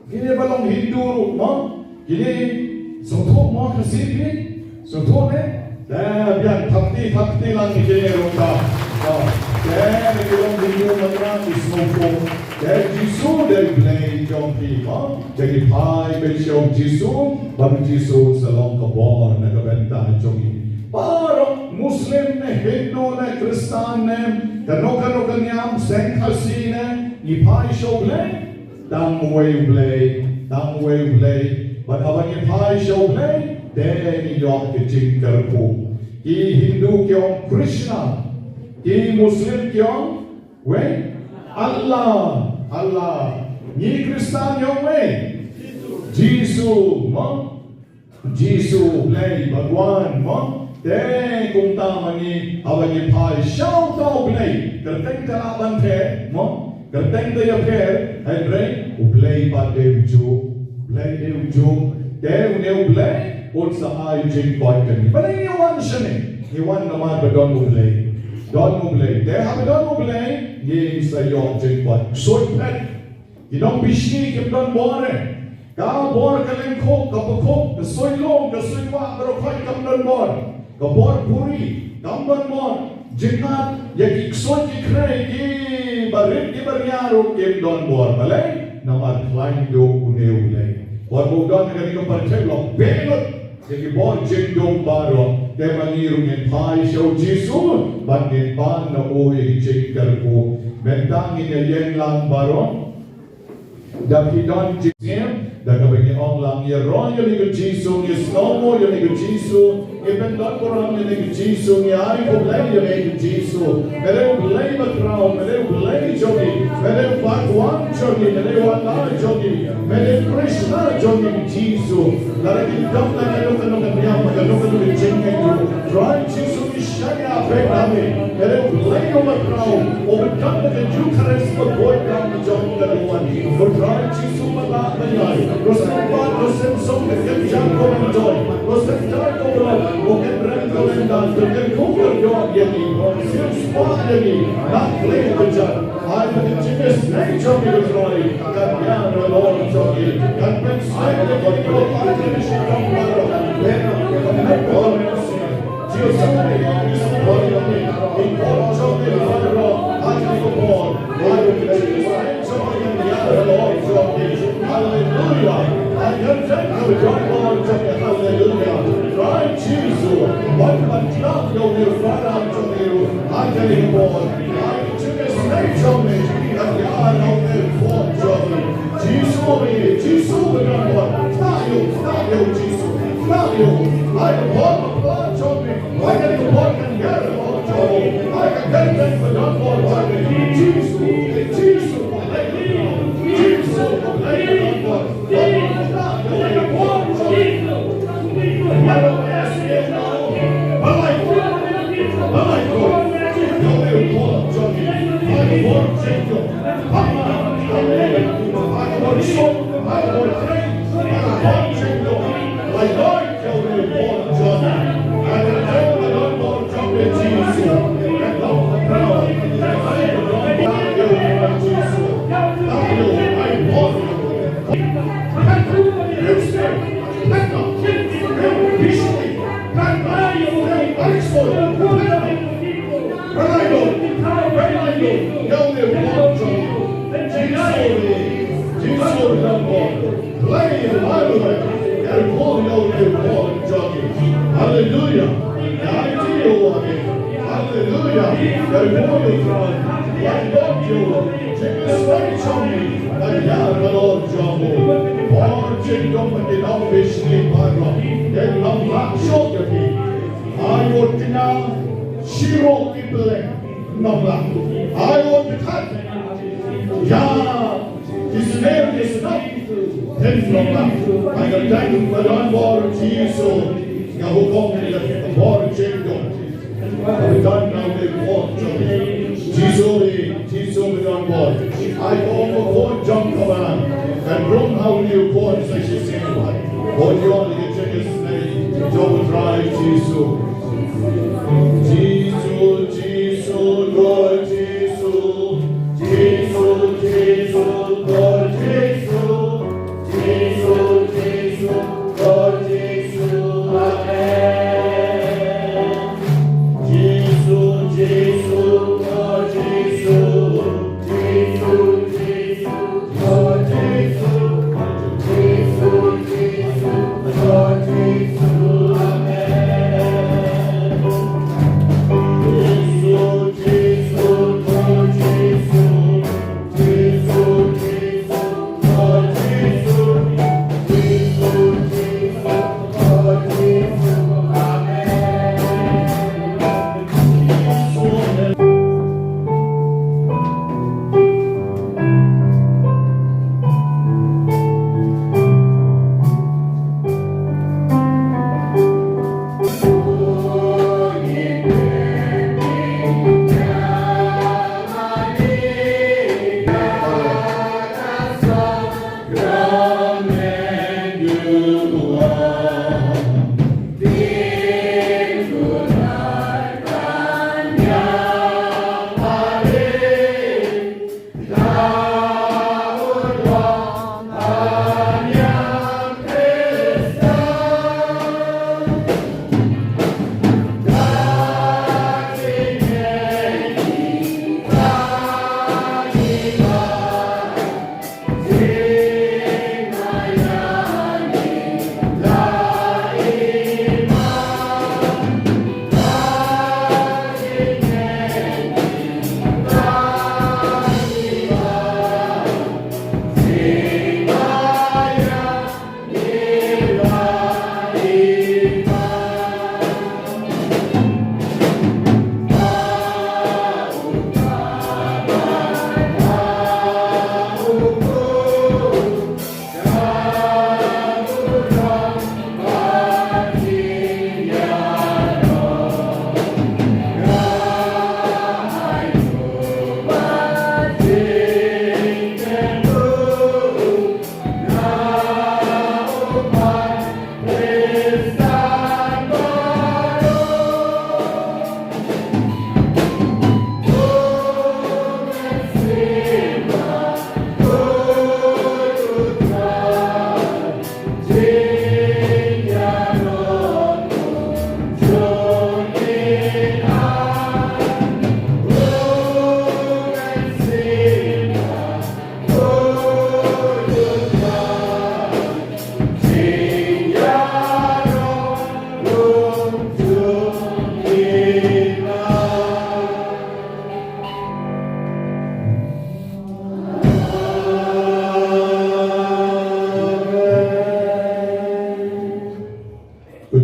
S2: kini balong Hindu no kini sotho mo kasipi sotho ne da bian thakti lang kini ronda Then if you don't do mantra, it's no fault. Then Jesu they play jompi, jadi pai besok Jesu, baru Jesu selong kebor nagabenta jogi. Para Muslim ne, Hindu ne, Kristen ne, kanokan yam sengkasi ne, ipai show play, dam way play. But abang ipai show play, then yok kecingkar ku. I Hindu kyong Krishna. Ini Muslim kyong, we Allah, ni Kristen kyong we, Jesu, play Bhagwan, te kung tama ni awagi pai shout out play, kerteng kalaban te, Kerteng tu ya per, hai breng, ublei pada ujung, ublei de ujung, dia ublei, usaha ujung buat kini. Balai ni wan sini, ni wan nama bedon ublei, don ublei. Dia have don ublei, ye saya ujung buat. Soi pet, kita bisni kita don bore. Kau bor kalian kok, kau kok, kesoi long, kesoi wak, berokoi kamu don bor, kau bor puri, kamu don bor, jengat, yang iksoi kikrai ki barit ki beriaru kim don bor, balai, nama klaim do uneu lei, bor budon kali kau percaya lok belot, jadi bor jendong baro, dia mengiru dengan pai show Jisu, banding pan na oi jengkerku, mentangin yang lang baro. Dan kita jizim, dan kami orang yang roh yang ikut Jisu, yang selama yang ikut Jisu, yang pendek orang yang ikut Jisu, yang hari belai yang ikut Jisu, mereka belai berkerau, mereka belai jogi, mereka Bhagwan jogi, mereka Wala jogi, mereka Krishna jogi Jisu. Lalu kita nak yang jengkel itu, try Jisu Ishaya pekami, mereka belai berkerau, orang yang Eucharis berbuat dalam jogi keluar. Try Jisu malah menyai. Rosen buat, rosen song dengan jangkau menjoy, rosen jangkau berat, bukan rengkau rendah, dengan kubur doa yang ini, siap semua yang ini, nak boleh kejar. Hai menjenis naik jogi berjoy, kan yang relor jogi, kan pensai dengan berapa jenis orang baru, benar dengan orang manusia. Jiwa sampai semua ini, impor jogi baru, hanya impor, baru kita jogi yang relor jogi. Hallelujah. Ayat jangan berdoa jangan hallelujah. Right Jesus. What macam yang berfarang jogiru. Ayat impor. Ayat juga snake jogi. Ayat yang impor jogi. Jesus berdoa. Tayo Jesus. Tayo. Ayat impor jogi. Ayat impor kan gerah jogi. Ayat kan berdoa jogi. Jesus. Hallelujah. Hallelujah. His name is not I can thank you for the unborn Jesus. Now who come in the born kingdom. We done now the born Jesus with unborn. I go for jump command and run how you born such a single one. What you only get his name. Don't try Jesus. Jesus, Lord Jesus. Jesus, Lord Jesus. Jesus.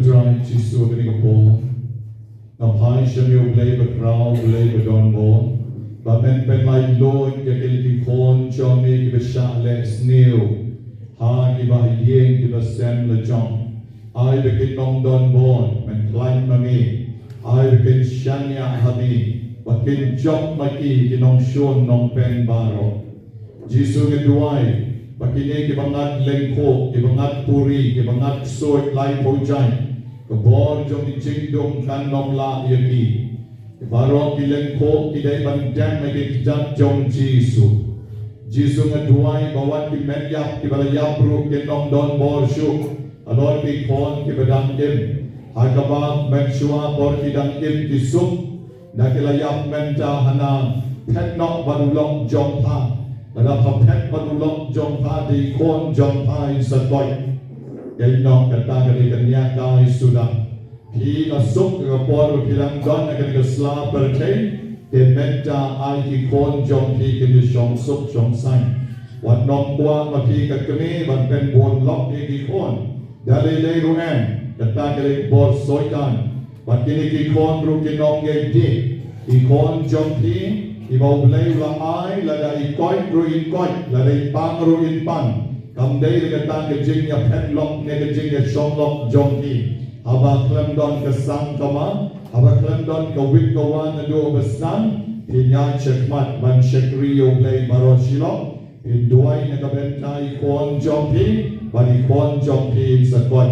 S2: dry Jisu kini kepo. Ngapai siya play crowd play don bon. Bamen pen lai Lord ya kini kon Johnny ki besha le snew. Ha ki ba yeng ki ba sem le John. I begin nong don bon men climb mami. I begin shanya hami. Bakin job maki ki nong shon nong pen baro. Jisu ngeduai. Pakini ki bangat lengko, ki bangat puri, ki bangat soit lai pojai. Kebor jom di jingdong kan nom la yaki. Ki barok ki lengko, ki dai bandang lagi kijat jom Jisu. Jisu ngeduai bawat ki menyap, ki balayap ru ki nom don bor syuk. Alor ki kon ki bedang im. Hagabang mensyua bor ki dang im ki suk. Na ki layap menta hana pet nok barulok jom pa. Dalam hapet menulok jom padi kon jom pai sakoi. Kaya nong kata kani kanya kai sudah. Pi nasuk ke por pilang don akan ke sla perkai. Te menta ai ki kon jom pi kini shong suk shong sai. Wat nong kuang ma pi ke kini ban pen bon lok ki kon. Dari lei ruan kata kani por soitan. Bat kini ki kon ru ki nong ye di. Ki kon jom pi. Ibau belai la ai la da ikoi ruin koi la da pang ruin pan kam dei le tan ke jing ya pet lok ne ke jing ya shong lok jong ki aba klem don ke sang kama aba klem don ke wit ko wan do besan pinya chekmat ban shekrio belai baro shilo in duai ne ka bentai kon jong pi bani kon jong pi sakot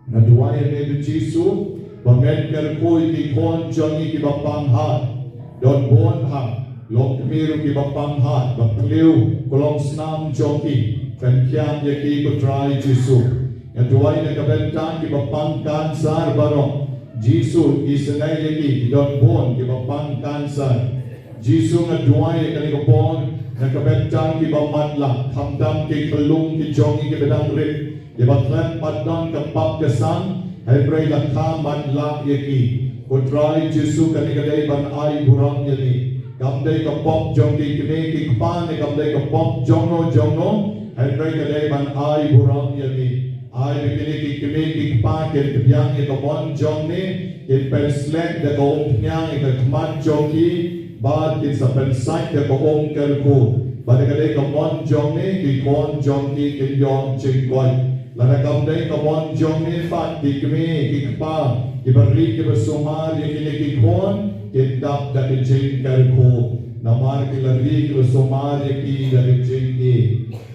S2: na duai ne de Jisu bamen ker koi ki kon jong ki bapang hat Don bon ha, lok miru ki bapang hat, bapliu, kolong snam joki, kan kiam yaki ko try Jisu. Yang duai na kabentang ki bapang kansar barong. Jisu isanay yaki ki don bon ki bapang kansar. Jisu nga duai kani ko bon na kabentang ki bamatla, hamdam ki kalung ki jongi ki bedang rip. Di baklan padon kapap kesan, hay pray lakam matla yaki. Ko try Jisu kani kadai ban ai burang yani kamdai ka pop jong ki kini ki kpan ni kamdai ka pop jongno hai pray kadai ban ai burang yani ai bikini ki kini ki kpan ke pyang ni ka bon jong ni in pen slack da ko pyang ka kman jong ki ba ki sa pen sai da ko ong ker ko ba kadai ka bon jong ni ki kon jong ki kin yong ching koi la kamdai ka bon jong ni fat ki kini ki kpan Iberi ke bersumar yang kini kikon Kendap dari jeng kerko Namar ke lari ke bersumar yang kini dari jeng ki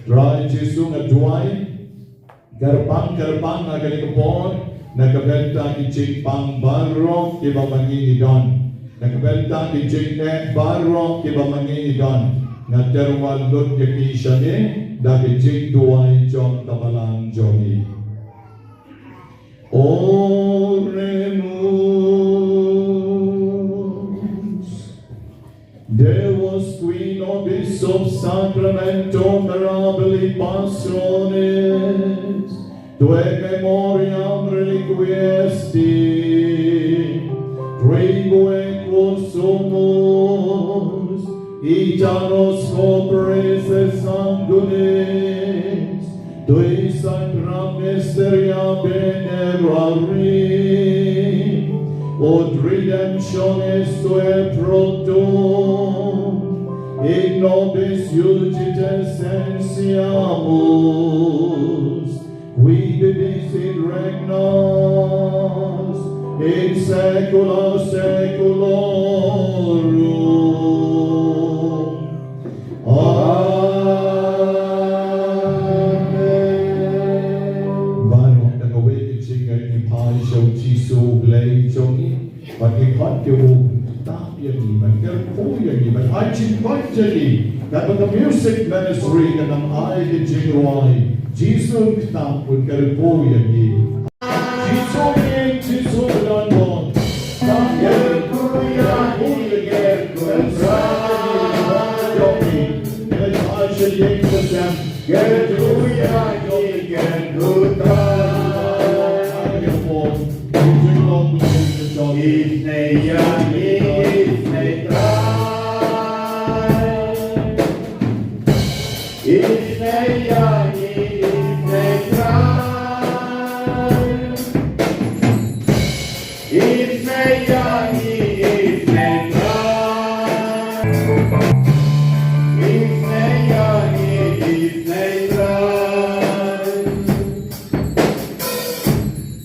S2: Rai Jisu ngaduai Gerbang na kini kepon Na kebenta ki jeng pang barok Ki bamangi idon Na kebenta ki jeng nek barok Ki bamangi idon Na terwal lut ke kishane Dari jeng duai jom tabalang jomi Oremus Deus qui nobis sub sacramento mirabili passiones Tue memoriam reliquiesti Trigue quos sumus Itanos copres et sanguinis Tui sacra mysteria venerari Od redemptionis tue protum In nobis iugite sensiamus Qui vivisit regnas In saecula saeculorum that with the music ministry and ang ay di jingwai Jisu kita pun kerpo yagi Jisu don bon tam yer kuya yer kuya yogi el aje yeng kesam yer kuya yer kuya ayapon jingong isne yagi isne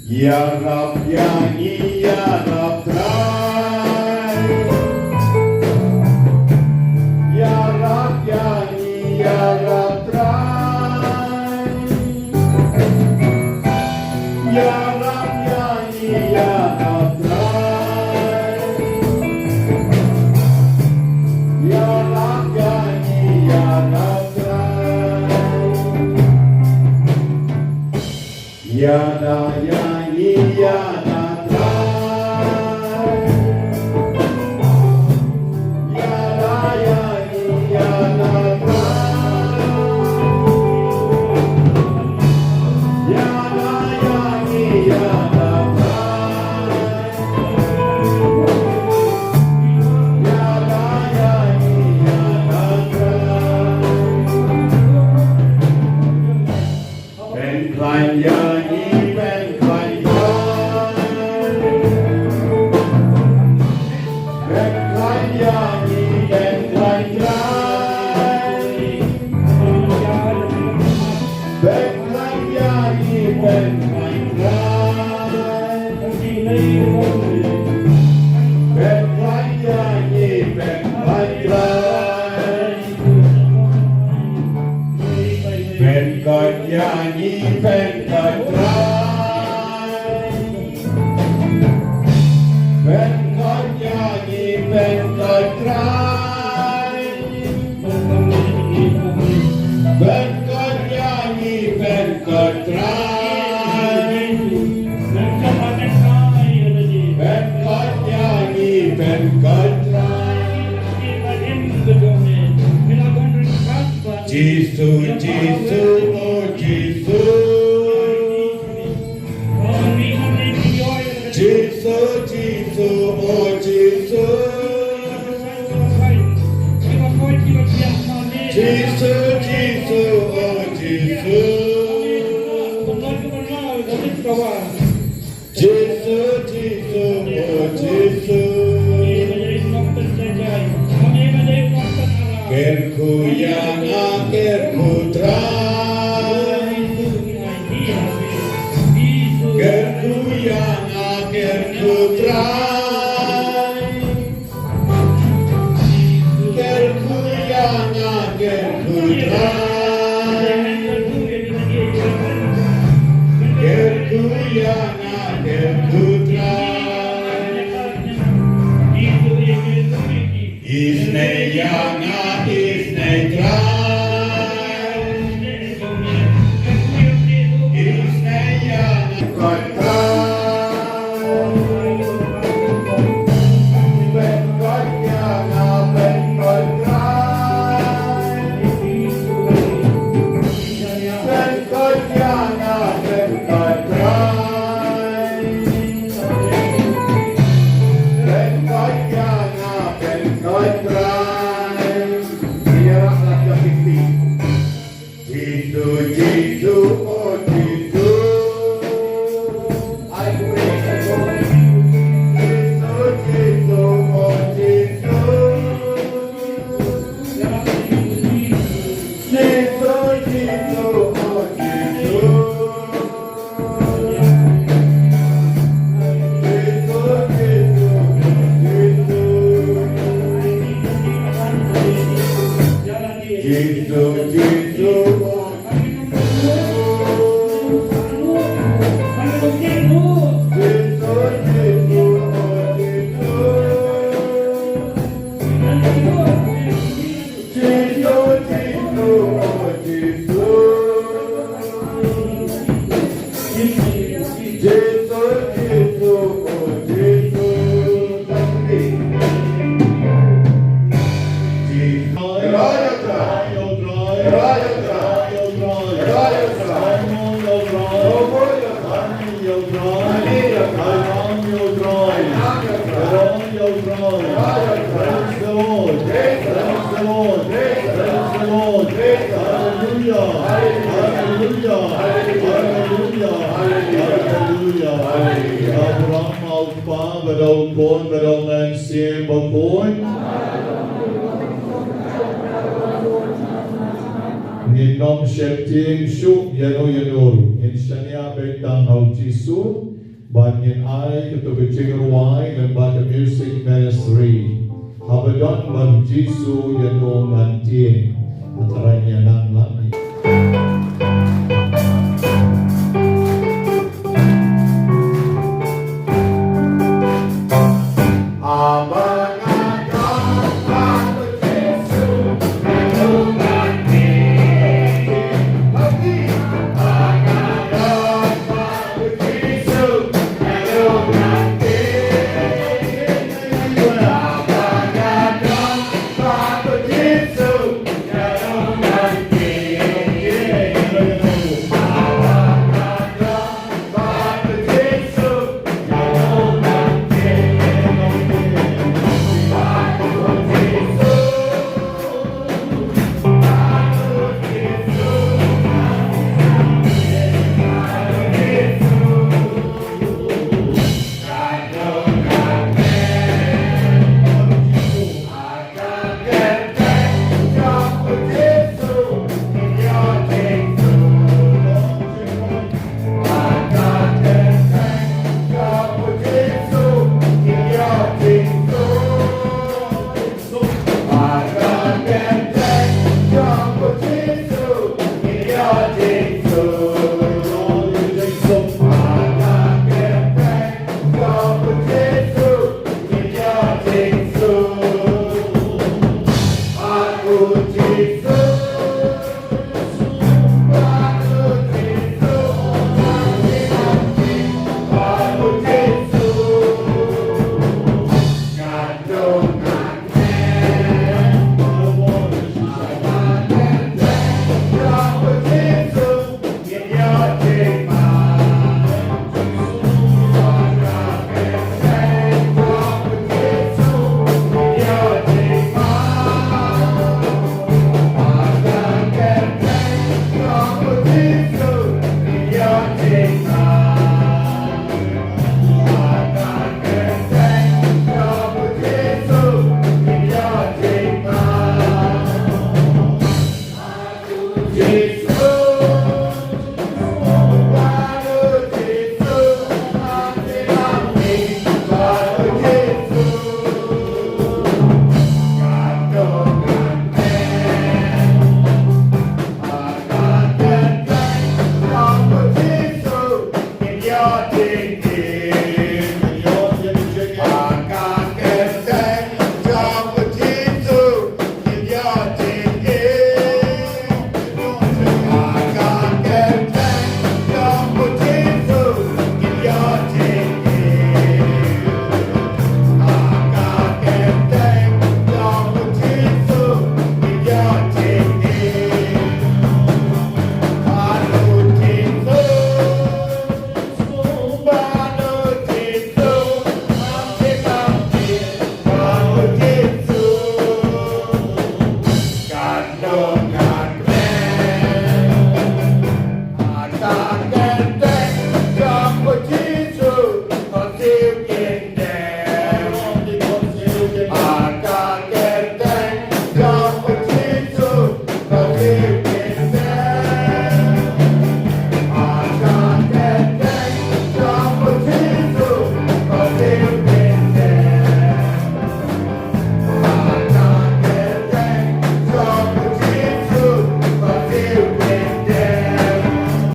S2: Ya Rab yangi ya Rab try. Ya Rab yangi ya Rab try. Ya Rab yangi ya Rab try. Ya Rab yangi ya Rab try. Ya da yangi ya da try. Ya da yangi ya da try. Ya da yangi ya da try. Ya da yangi ya da try. Ben klein yangi ben klein Ben klein yangi ben klein Ben klein yangi ben klein Ben klein yangi ben klein Ben klein yangi ben klein Ben klein yangi ben klein Ben klein yangi ben klein Ben klein yangi ben klein Jesus, Jesus, oh Jesus. Jesus, Jesus, oh Jesus. Jesus, Jesus, oh Jesus. Jesus, Jesus, oh Jesus. Kerku yang kerku try. Kerku yang kerku try. Kerku yang kerku try. Kerku yang kerku try. Isne yang isne try. Isne yang try. Ben God yang ben God try. Ben God yang ben God try. Ben God yang ben God try. Biarlah dia pipi. Jesus, Jesus, oh Jesus. I pray that God. Jesus, Jesus, oh Jesus. Jesus, Jesus, oh Jesus. Jesus, Jesus, oh Bedal kon, bedal nangsi bakon. Ninom shepting shuk yano yanur. In shania betang hau jisu. Banyan ay katubicing ruway ng Bata Music Ministry. Habadon mag Jisu yanong antieng. At aranya nang